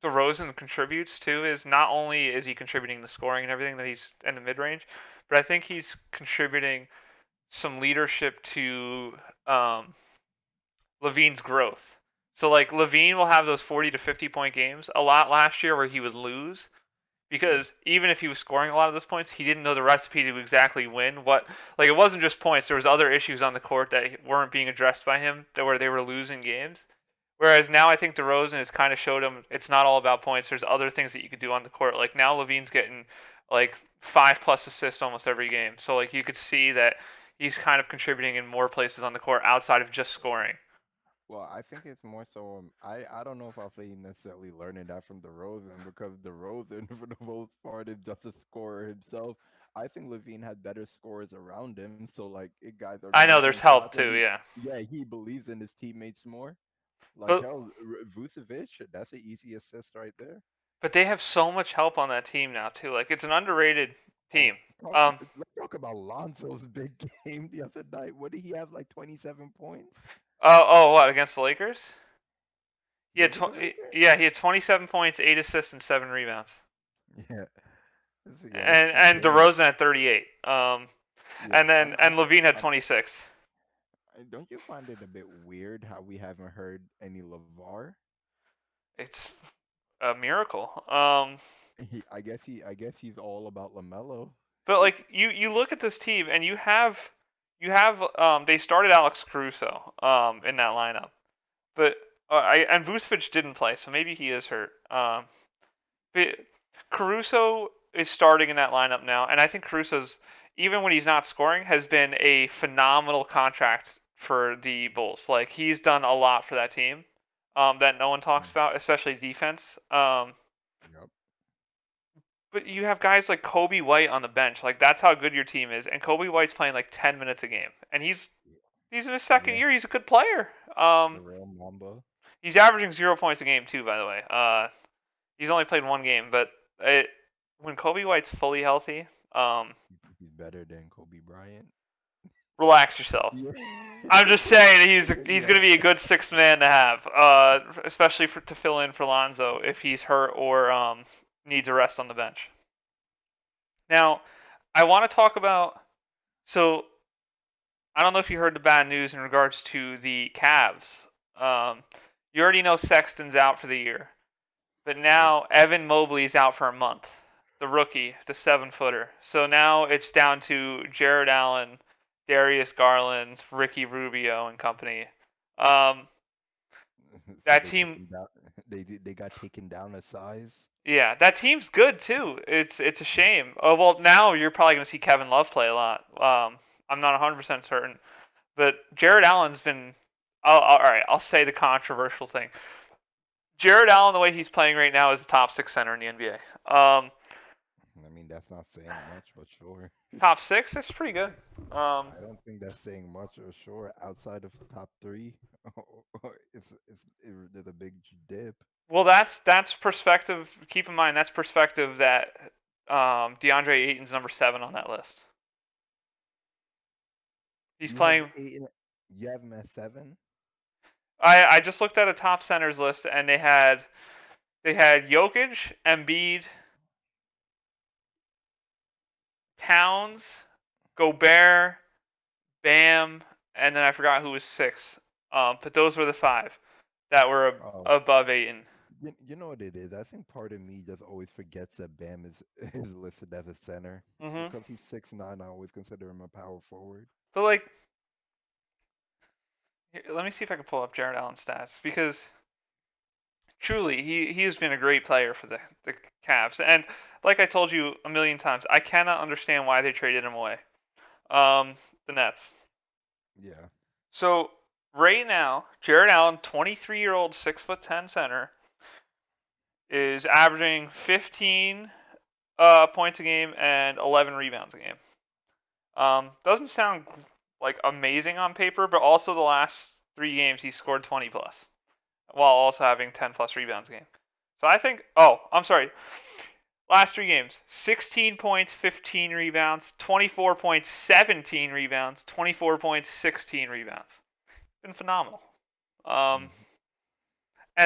DeRozan contributes to is not only is he contributing the scoring and everything that he's in the mid-range, but I think he's contributing some leadership to LaVine's growth. So, like, LaVine will have those 40 to 50-point games a lot last year where he would lose because even if he was scoring a lot of those points, he didn't know the recipe to exactly win. It wasn't just points. There was other issues on the court that weren't being addressed by him where they were losing games. Whereas now I think DeRozan has kind of showed him it's not all about points. There's other things that you could do on the court. Like now LaVine's getting like 5+ assists almost every game. So like you could see that he's kind of contributing in more places on the court outside of just scoring. Well, I think it's more so. I don't know if I'll say necessarily learning that from DeRozan because DeRozan, for the most part, is just a scorer himself. I think Levine had better scores around him, so like guys are I know making there's help shots, and too, yeah. he believes in his teammates more. Like But hell, Vucevic, that's an easy assist right there. but they have so much help on that team now too. Like it's an underrated Oh, team. Um let's talk about Lonzo's big game the other night. What did he have? Like 27 points? what, against the Lakers? Was it the Lakers? He had 27 points, 8 assists and 7 rebounds. Yeah, that's And insane. DeRozan had 38. Yeah, And Levine had 26. don't you find it a bit weird how we haven't heard any LeVar? It's a miracle. I guess he's all about LaMelo. But like you look at this team and they started Alex Caruso in that lineup, but and Vucevic didn't play, so maybe he is hurt. But Caruso is starting in that lineup now, and I think Caruso's, even when he's not scoring, has been a phenomenal contract for the Bulls. Like he's done a lot for that team that no one talks about, especially defense. Yep. But you have guys like Kobe White on the bench. Like that's how good your team is. And Kobe White's playing like 10 minutes a game. And he's in his second year. He's a good player. The real Mamba. He's averaging 0 points a game too, by the way. He's only played one game, but when Kobe White's fully healthy, he's better than Kobe Bryant. Relax yourself. I'm just saying he's going to be a good sixth man to have, especially to fill in for Lonzo if he's hurt or needs a rest on the bench. Now, I want to talk about. So, I don't know if you heard the bad news in regards to the Cavs. You already know Sexton's out for the year, but now Evan Mobley's out for a month. The rookie, the 7-footer. So now it's down to Jared Allen, Darius Garland, Ricky Rubio, and company. That team, they got taken down a size. yeah, that team's good too. It's a shame. Oh well, now you're probably gonna see Kevin Love play a lot. I'm not 100% certain, but Jared Allen's been. All right, I'll say the controversial thing. Jared Allen, the way he's playing right now, is the top 6 center in the NBA. I mean, that's not saying much, but sure. Top 6? That's pretty good. I don't think that's saying much, or sure. Outside of the top 3, there's a big dip. Well, that's perspective. Keep in mind that's perspective that DeAndre Eaton's number 7 on that list. He's playing. You have him at 7. I just looked at a top centers list and they had Jokic, Embiid, Towns, Gobert, Bam, and then I forgot who was 6. But those were the 5 that were above Ayton. You know what it is? I think part of me just always forgets that Bam is listed as a center. Mm-hmm. Because he's 6'9", I always consider him a power forward. But like, let me see if I can pull up Jared Allen's stats, because truly he has been a great player for the Cavs. And like I told you a million times, I cannot understand why they traded him away. The Nets. Yeah. So right now, Jared Allen, 23-year-old, 6'10" center, is averaging 15 points a game and 11 rebounds a game. Doesn't sound like amazing on paper, but also the last 3 games he scored 20 plus, while also having 10 plus rebounds a game. So I think, last 3 games, 16 points, 15 rebounds, 24 points, 17 rebounds, 24 points, 16 rebounds. Been phenomenal. And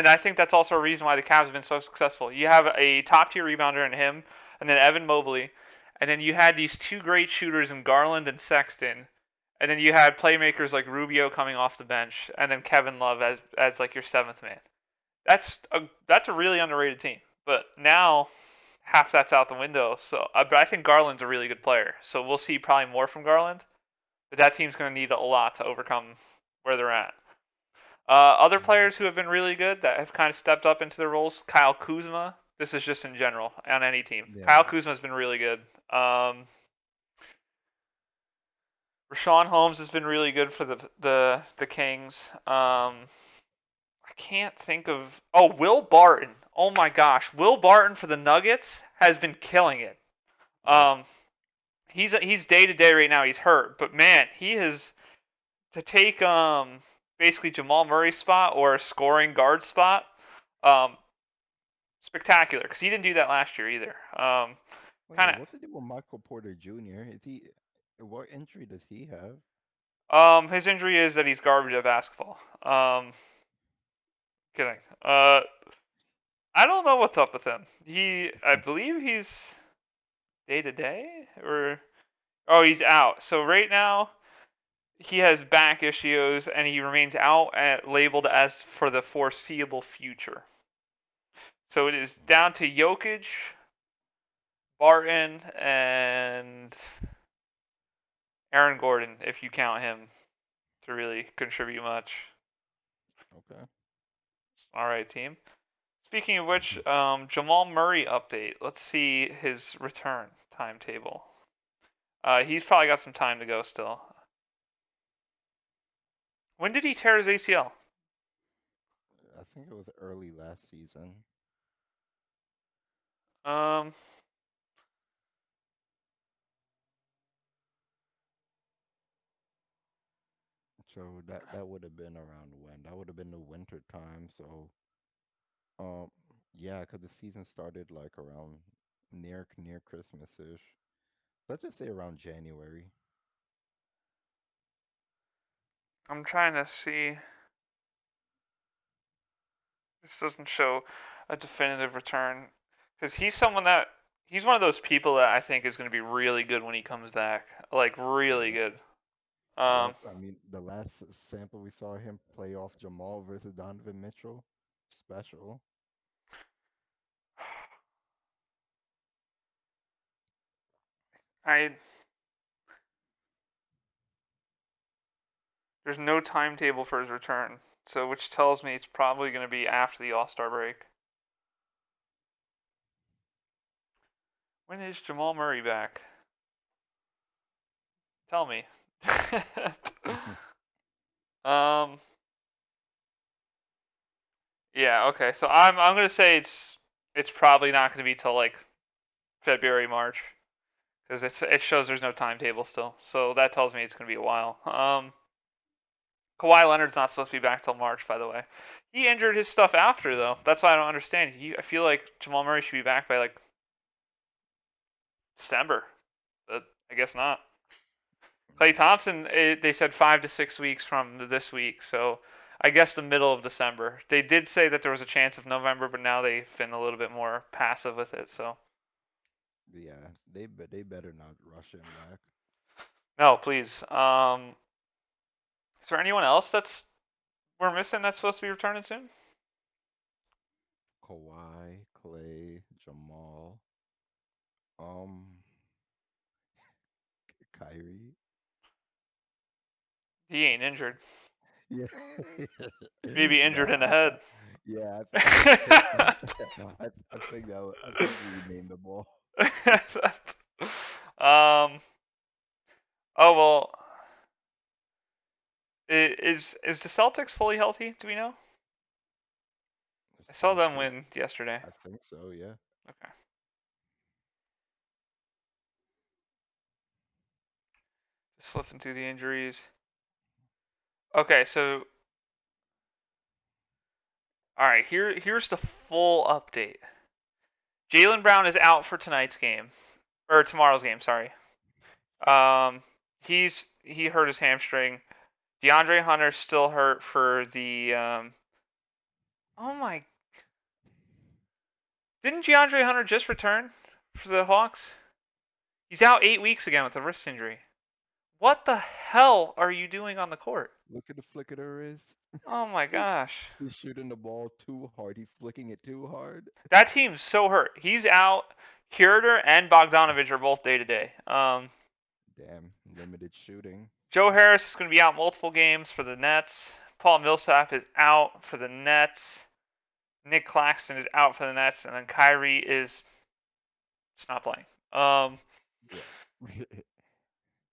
I think that's also a reason why the Cavs have been so successful. You have a top-tier rebounder in him, and then Evan Mobley, and then you had these 2 great shooters in Garland and Sexton, and then you had playmakers like Rubio coming off the bench, and then Kevin Love as like your 7th man. That's a really underrated team. But now half that's out the window. So, but I think Garland's a really good player. So we'll see probably more from Garland. But that team's going to need a lot to overcome where they're at. Other players who have been really good that have kind of stepped up into their roles, Kyle Kuzma. This is just in general on any team. Yeah. Kyle Kuzma has been really good. Rashawn Holmes has been really good for the Kings. I can't think of... Oh, Will Barton. Oh my gosh. Will Barton for the Nuggets has been killing it. he's day to day right now. He's hurt, but man, he is to take basically Jamal Murray's spot or a scoring guard spot. Spectacular because he didn't do that last year either. Wait, Kind what's the deal with Michael Porter Jr.? Is he? What injury does he have? of his injury is that he's garbage at basketball. Kidding. I don't know what's up with him. I believe he's day to day or he's out. So right now he has back issues and he remains out labeled as for the foreseeable future. So it is down to Jokic, Barton, and Aaron Gordon, if you count him to really contribute much. Okay. All right, team. Speaking of which, Jamal Murray update. Let's see his return timetable. He's probably got some time to go still. When did he tear his ACL? I think it was early last season. So that would have been around when? That would have been the winter time. So, yeah, because the season started like around near Christmas-ish. Let's just say around January. I'm trying to see. This doesn't show a definitive return because he's one of those people that I think is going to be really good when he comes back, like really good. Yep. I mean, the last sample we saw him play off Jamal versus Donovan Mitchell, special. There's no timetable for his return, so which tells me it's probably going to be after the All-Star break. When is Jamal Murray back? Tell me. Yeah, okay. So I'm gonna say it's probably not gonna be till like February, March, because it shows there's no timetable still. So that tells me it's gonna be a while. Kawhi Leonard's not supposed to be back till March, by the way. He injured his stuff after though. That's why I don't understand. I feel like Jamal Murray should be back by like December, but I guess not. Klay Thompson, they said 5 to 6 weeks from this week, so I guess the middle of December. They did say that there was a chance of November, but now they've been a little bit more passive with it. So Yeah, they better not rush him back. no, please. Is there anyone else we're missing that's supposed to be returning soon? Kawhi, Clay, Jamal, um, Kyrie. He ain't injured. Yeah. Maybe injured No, in the head. yeah, I think we named them all. Oh well. Is the Celtics fully healthy? Do we know? I saw them win yesterday. I think so, yeah. Okay. Just flipping through the injuries. Okay, so all right, here's the full update. Jaylen Brown is out for tonight's game, or tomorrow's game. Sorry. He hurt his hamstring. DeAndre Hunter's still hurt for the. Oh my! Didn't DeAndre Hunter just return for the Hawks? He's out 8 weeks again with a wrist injury. What the hell are you doing on the court? Look at the flick of the wrist. Oh my gosh. He's shooting the ball too hard. He's flicking it too hard. That team's so hurt. He's out. Kurator and Bogdanovich are both day to day. Damn, limited shooting. Joe Harris is going to be out multiple games for the Nets. Paul Millsap is out for the Nets. Nick Claxton is out for the Nets, and then Kyrie is just not playing. Yeah.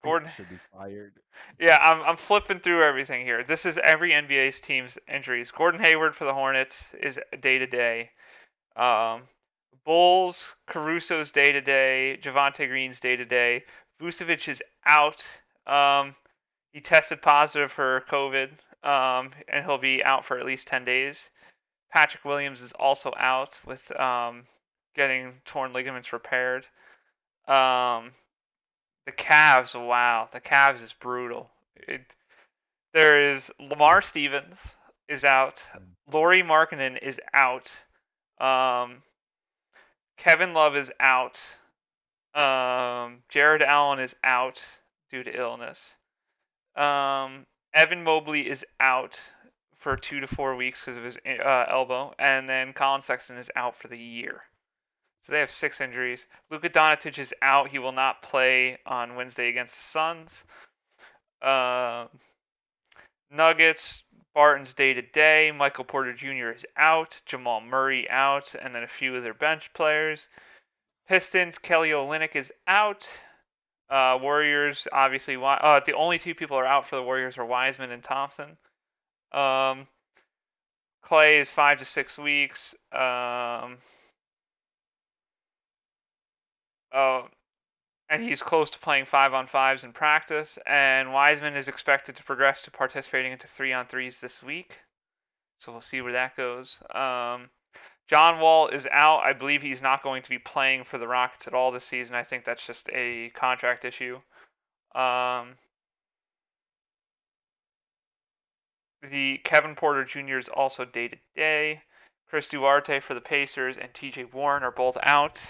Gordon should be fired. Yeah, I'm flipping through everything here. This is every NBA's team's injuries. Gordon Hayward for the Hornets is day to day. Bulls, Caruso's day to day. Javante Green's day to day. Vucevic is out. He tested positive for COVID, and he'll be out for at least 10 days. Patrick Williams is also out with getting torn ligaments repaired. The Cavs, wow, the Cavs is brutal. There is Lamar Stevens is out. Lauri Markkanen is out. Kevin Love is out. Jared Allen is out due to illness. Evan Mobley is out for 2 to 4 weeks because of his elbow, and then Colin Sexton is out for the year. So they have 6 injuries. Luka Doncic is out. He will not play on Wednesday against the Suns. Nuggets, Barton's day-to-day. Michael Porter Jr. is out. Jamal Murray out, and then a few of their bench players. Pistons, Kelly Olynyk is out. Warriors, obviously, the only 2 people are out for the Warriors are Wiseman and Thompson. Clay is 5 to 6 weeks. And he's close to playing 5-on-5s in practice. And Wiseman is expected to progress to participating into 3-on-3s this week. So we'll see where that goes. John Wall is out. I believe he's not going to be playing for the Rockets at all this season. I think that's just a contract issue. The Kevin Porter Jr. is also day-to-day. Chris Duarte for the Pacers and TJ Warren are both out.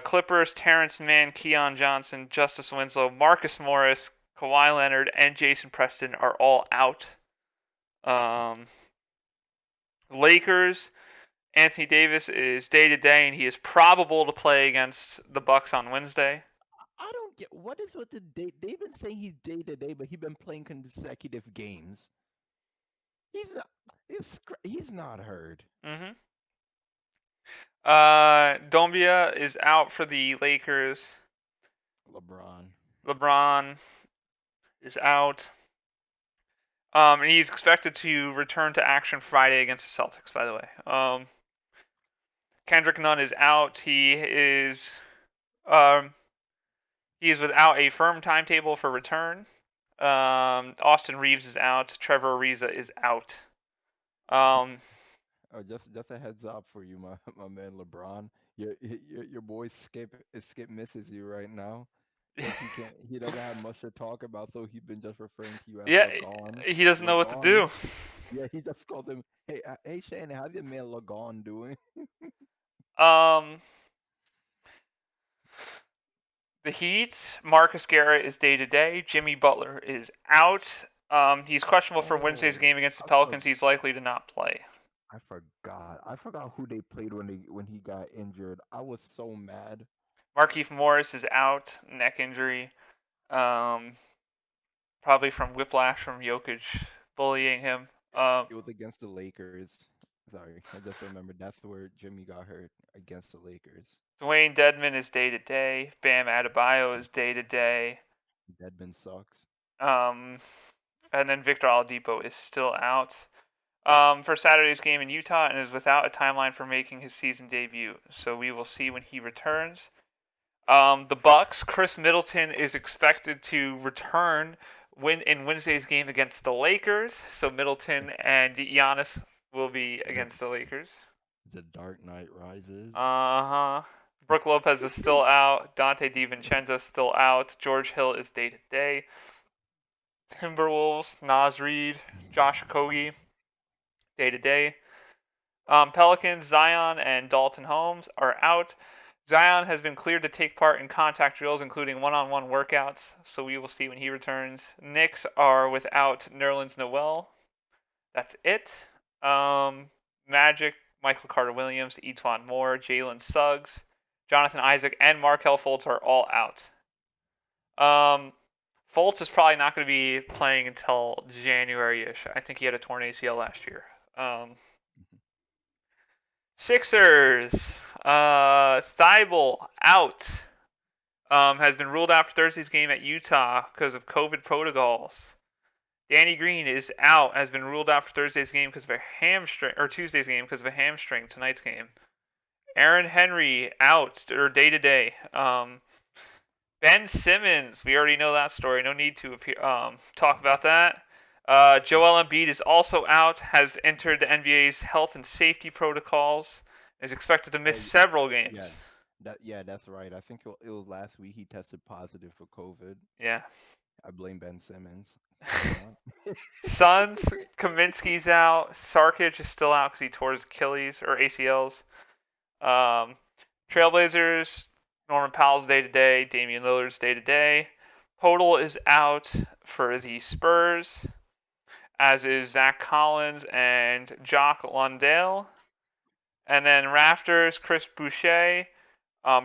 Clippers, Terrence Mann, Keon Johnson, Justice Winslow, Marcus Morris, Kawhi Leonard, and Jason Preston are all out. Lakers, Anthony Davis is day-to-day, and he is probable to play against the Bucks on Wednesday. I don't get what is with the date. They've been saying he's day-to-day, but he's been playing consecutive games. He's not hurt. Mm-hmm. Dombia is out for the Lakers. LeBron is out. And he's expected to return to action Friday against the Celtics, by the way. Kendrick Nunn is out. He is without a firm timetable for return. Austin Reeves is out. Trevor Ariza is out. Just a heads up for you, my man LeBron. Your boy Skip misses you right now. He doesn't have much to talk about, so he's been just referring to you as Lagon. He doesn't know what to do. Yeah, he just calls him, hey Shane, how's your man Lagon doing? The Heat, Marcus Garrett is day-to-day. Jimmy Butler is out. He's questionable for Wednesday's game against the Pelicans. He's likely to not play. I forgot who they played when he got injured. I was so mad. Markieff Morris is out, neck injury. Probably from whiplash from Jokic bullying him. It was against the Lakers. Sorry, I just remembered that's where Jimmy got hurt, against the Lakers. Dwayne Dedmon is day-to-day. Bam Adebayo is day-to-day. Dedmon sucks. And then Victor Oladipo is still out for Saturday's game in Utah and is without a timeline for making his season debut. So we will see when he returns. The Bucks, Chris Middleton is expected to return in Wednesday's game against the Lakers. So Middleton and Giannis will be against the Lakers. The Dark Knight Rises. Brook Lopez is still out. Dante DiVincenzo is still out. George Hill is day-to-day. Timberwolves, Naz Reid, Josh Okogie, day-to-day. Pelicans, Zion, and Dalton Holmes are out. Zion has been cleared to take part in contact drills, including one-on-one workouts, so we will see when he returns. Knicks are without Nerlens Noel. That's it. Magic, Michael Carter-Williams, Etuan Moore, Jalen Suggs, Jonathan Isaac, and Markelle Fultz are all out. Fultz is probably not going to be playing until January-ish. I think he had a torn ACL last year. Sixers, Thibault out. Has been ruled out for Thursday's game at Utah because of COVID protocols. Danny Green is out, has been ruled out for Thursday's game because of a hamstring, or Tuesday's game because of a hamstring, tonight's game. Aaron Henry out, or day-to-day. Ben Simmons, we already know that story. No need to talk about that. Joel Embiid is also out, has entered the NBA's health and safety protocols, is expected to miss several games. That's right. I think it was last week he tested positive for COVID. Yeah. I blame Ben Simmons. Suns, Kaminsky's out. Sarkic is still out because he tore his Achilles or ACLs. Trailblazers, Norman Powell's day-to-day. Damian Lillard's day-to-day. Podol is out for the Spurs, as is Zach Collins and Jock Lundale. And then Raptors, Chris Boucher,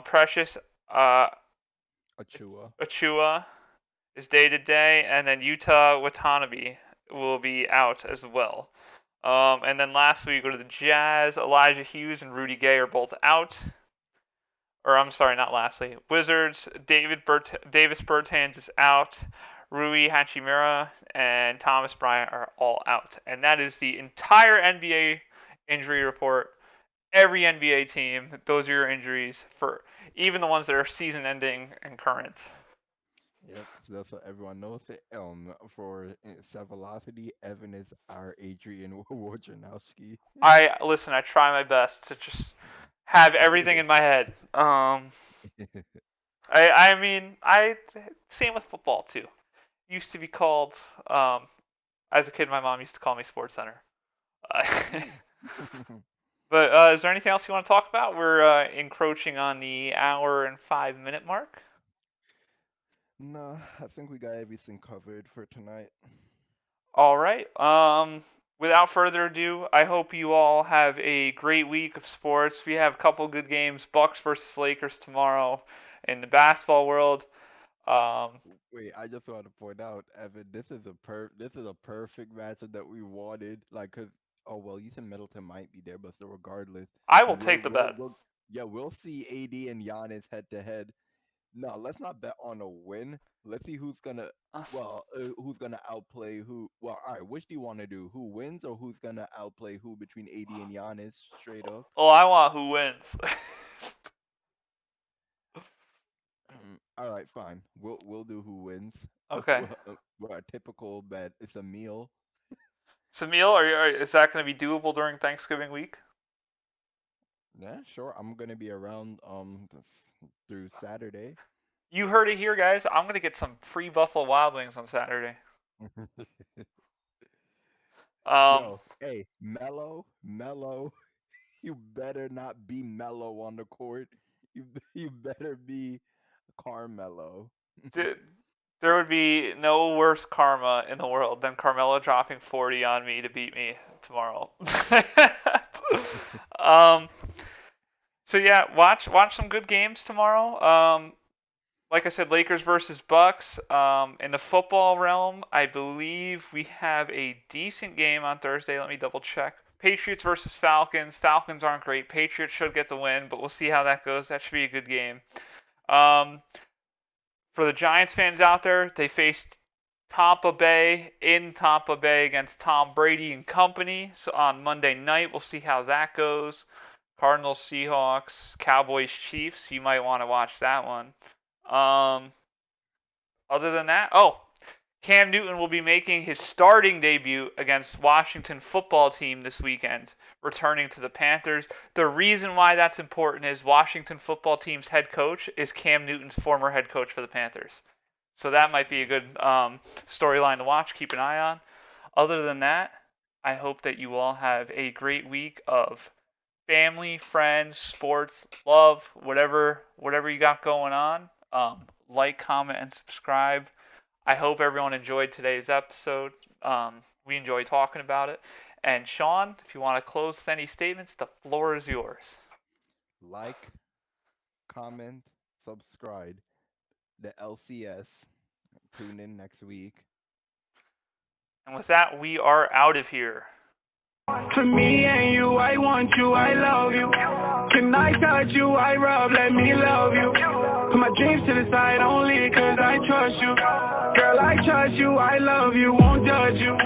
Precious Achua is day-to-day, and then Utah Watanabe will be out as well. And then lastly, we go to the Jazz. Elijah Hughes and Rudy Gay are both out. Or I'm sorry, not lastly. Wizards, Davis Bertans is out. Rui Hachimura and Thomas Bryant are all out. And that is the entire NBA injury report. Every NBA team, those are your injuries, for even the ones that are season-ending and current. Yep, so that's what everyone knows. For Velocity, Evan is our Adrian Wojnarowski. I try my best to just have everything in my head. I mean, same with football too. Used to be called, as a kid, my mom used to call me Sports Center. But is there anything else you want to talk about? We're encroaching on the hour and 5-minute mark. No, I think we got everything covered for tonight. All right. Without further ado, I hope you all have a great week of sports. We have a couple good games: Bucks versus Lakers tomorrow in the basketball world. Wait, I just want to point out, Evan, this is a perfect matchup that we wanted. Like, cause you said Middleton might be there, but still, regardless, I will take the bet. We'll see AD and Giannis head to head. No, let's not bet on a win. Let's see who's gonna outplay who. Well, all right. Which do you want to do? Who wins or who's gonna outplay who between AD and Giannis? Straight up. Well, I want who wins. All right, fine. We'll do who wins. Okay. Our typical bet. It's a meal. It's a meal. Is that going to be doable during Thanksgiving week? Yeah, sure. I'm gonna be around through Saturday. You heard it here, guys. I'm gonna get some free Buffalo Wild Wings on Saturday. Hey, Mello, you better not be Mello on the court. You better be Carmelo. There would be no worse karma in the world than Carmelo dropping 40 on me to beat me tomorrow. So yeah, watch some good games tomorrow. Like I said, Lakers versus Bucks. In the football realm, I believe we have a decent game on Thursday. Let me double check. Patriots versus Falcons. Falcons aren't great. Patriots should get the win, but we'll see how that goes. That should be a good game. For the Giants fans out there, they faced Tampa Bay in Tampa Bay against Tom Brady and company. So on Monday night, we'll see how that goes. Cardinals, Seahawks, Cowboys, Chiefs. You might want to watch that one. Other than that, Cam Newton will be making his starting debut against Washington football team this weekend, returning to the Panthers. The reason why that's important is Washington football team's head coach is Cam Newton's former head coach for the Panthers. So that might be a good storyline to watch, keep an eye on. Other than that, I hope that you all have a great week of family, friends, sports, love, whatever you got going on. Like, comment, and subscribe. I hope everyone enjoyed today's episode. We enjoyed talking about it. And Sean, if you want to close with any statements, the floor is yours. Like, comment, subscribe. The LCS. Tune in next week. And with that, we are out of here. To me and you, I want you, I love you. Can I touch you, I rub, let me love you. Put my dreams to the side only cause I trust you. Girl, I trust you, I love you.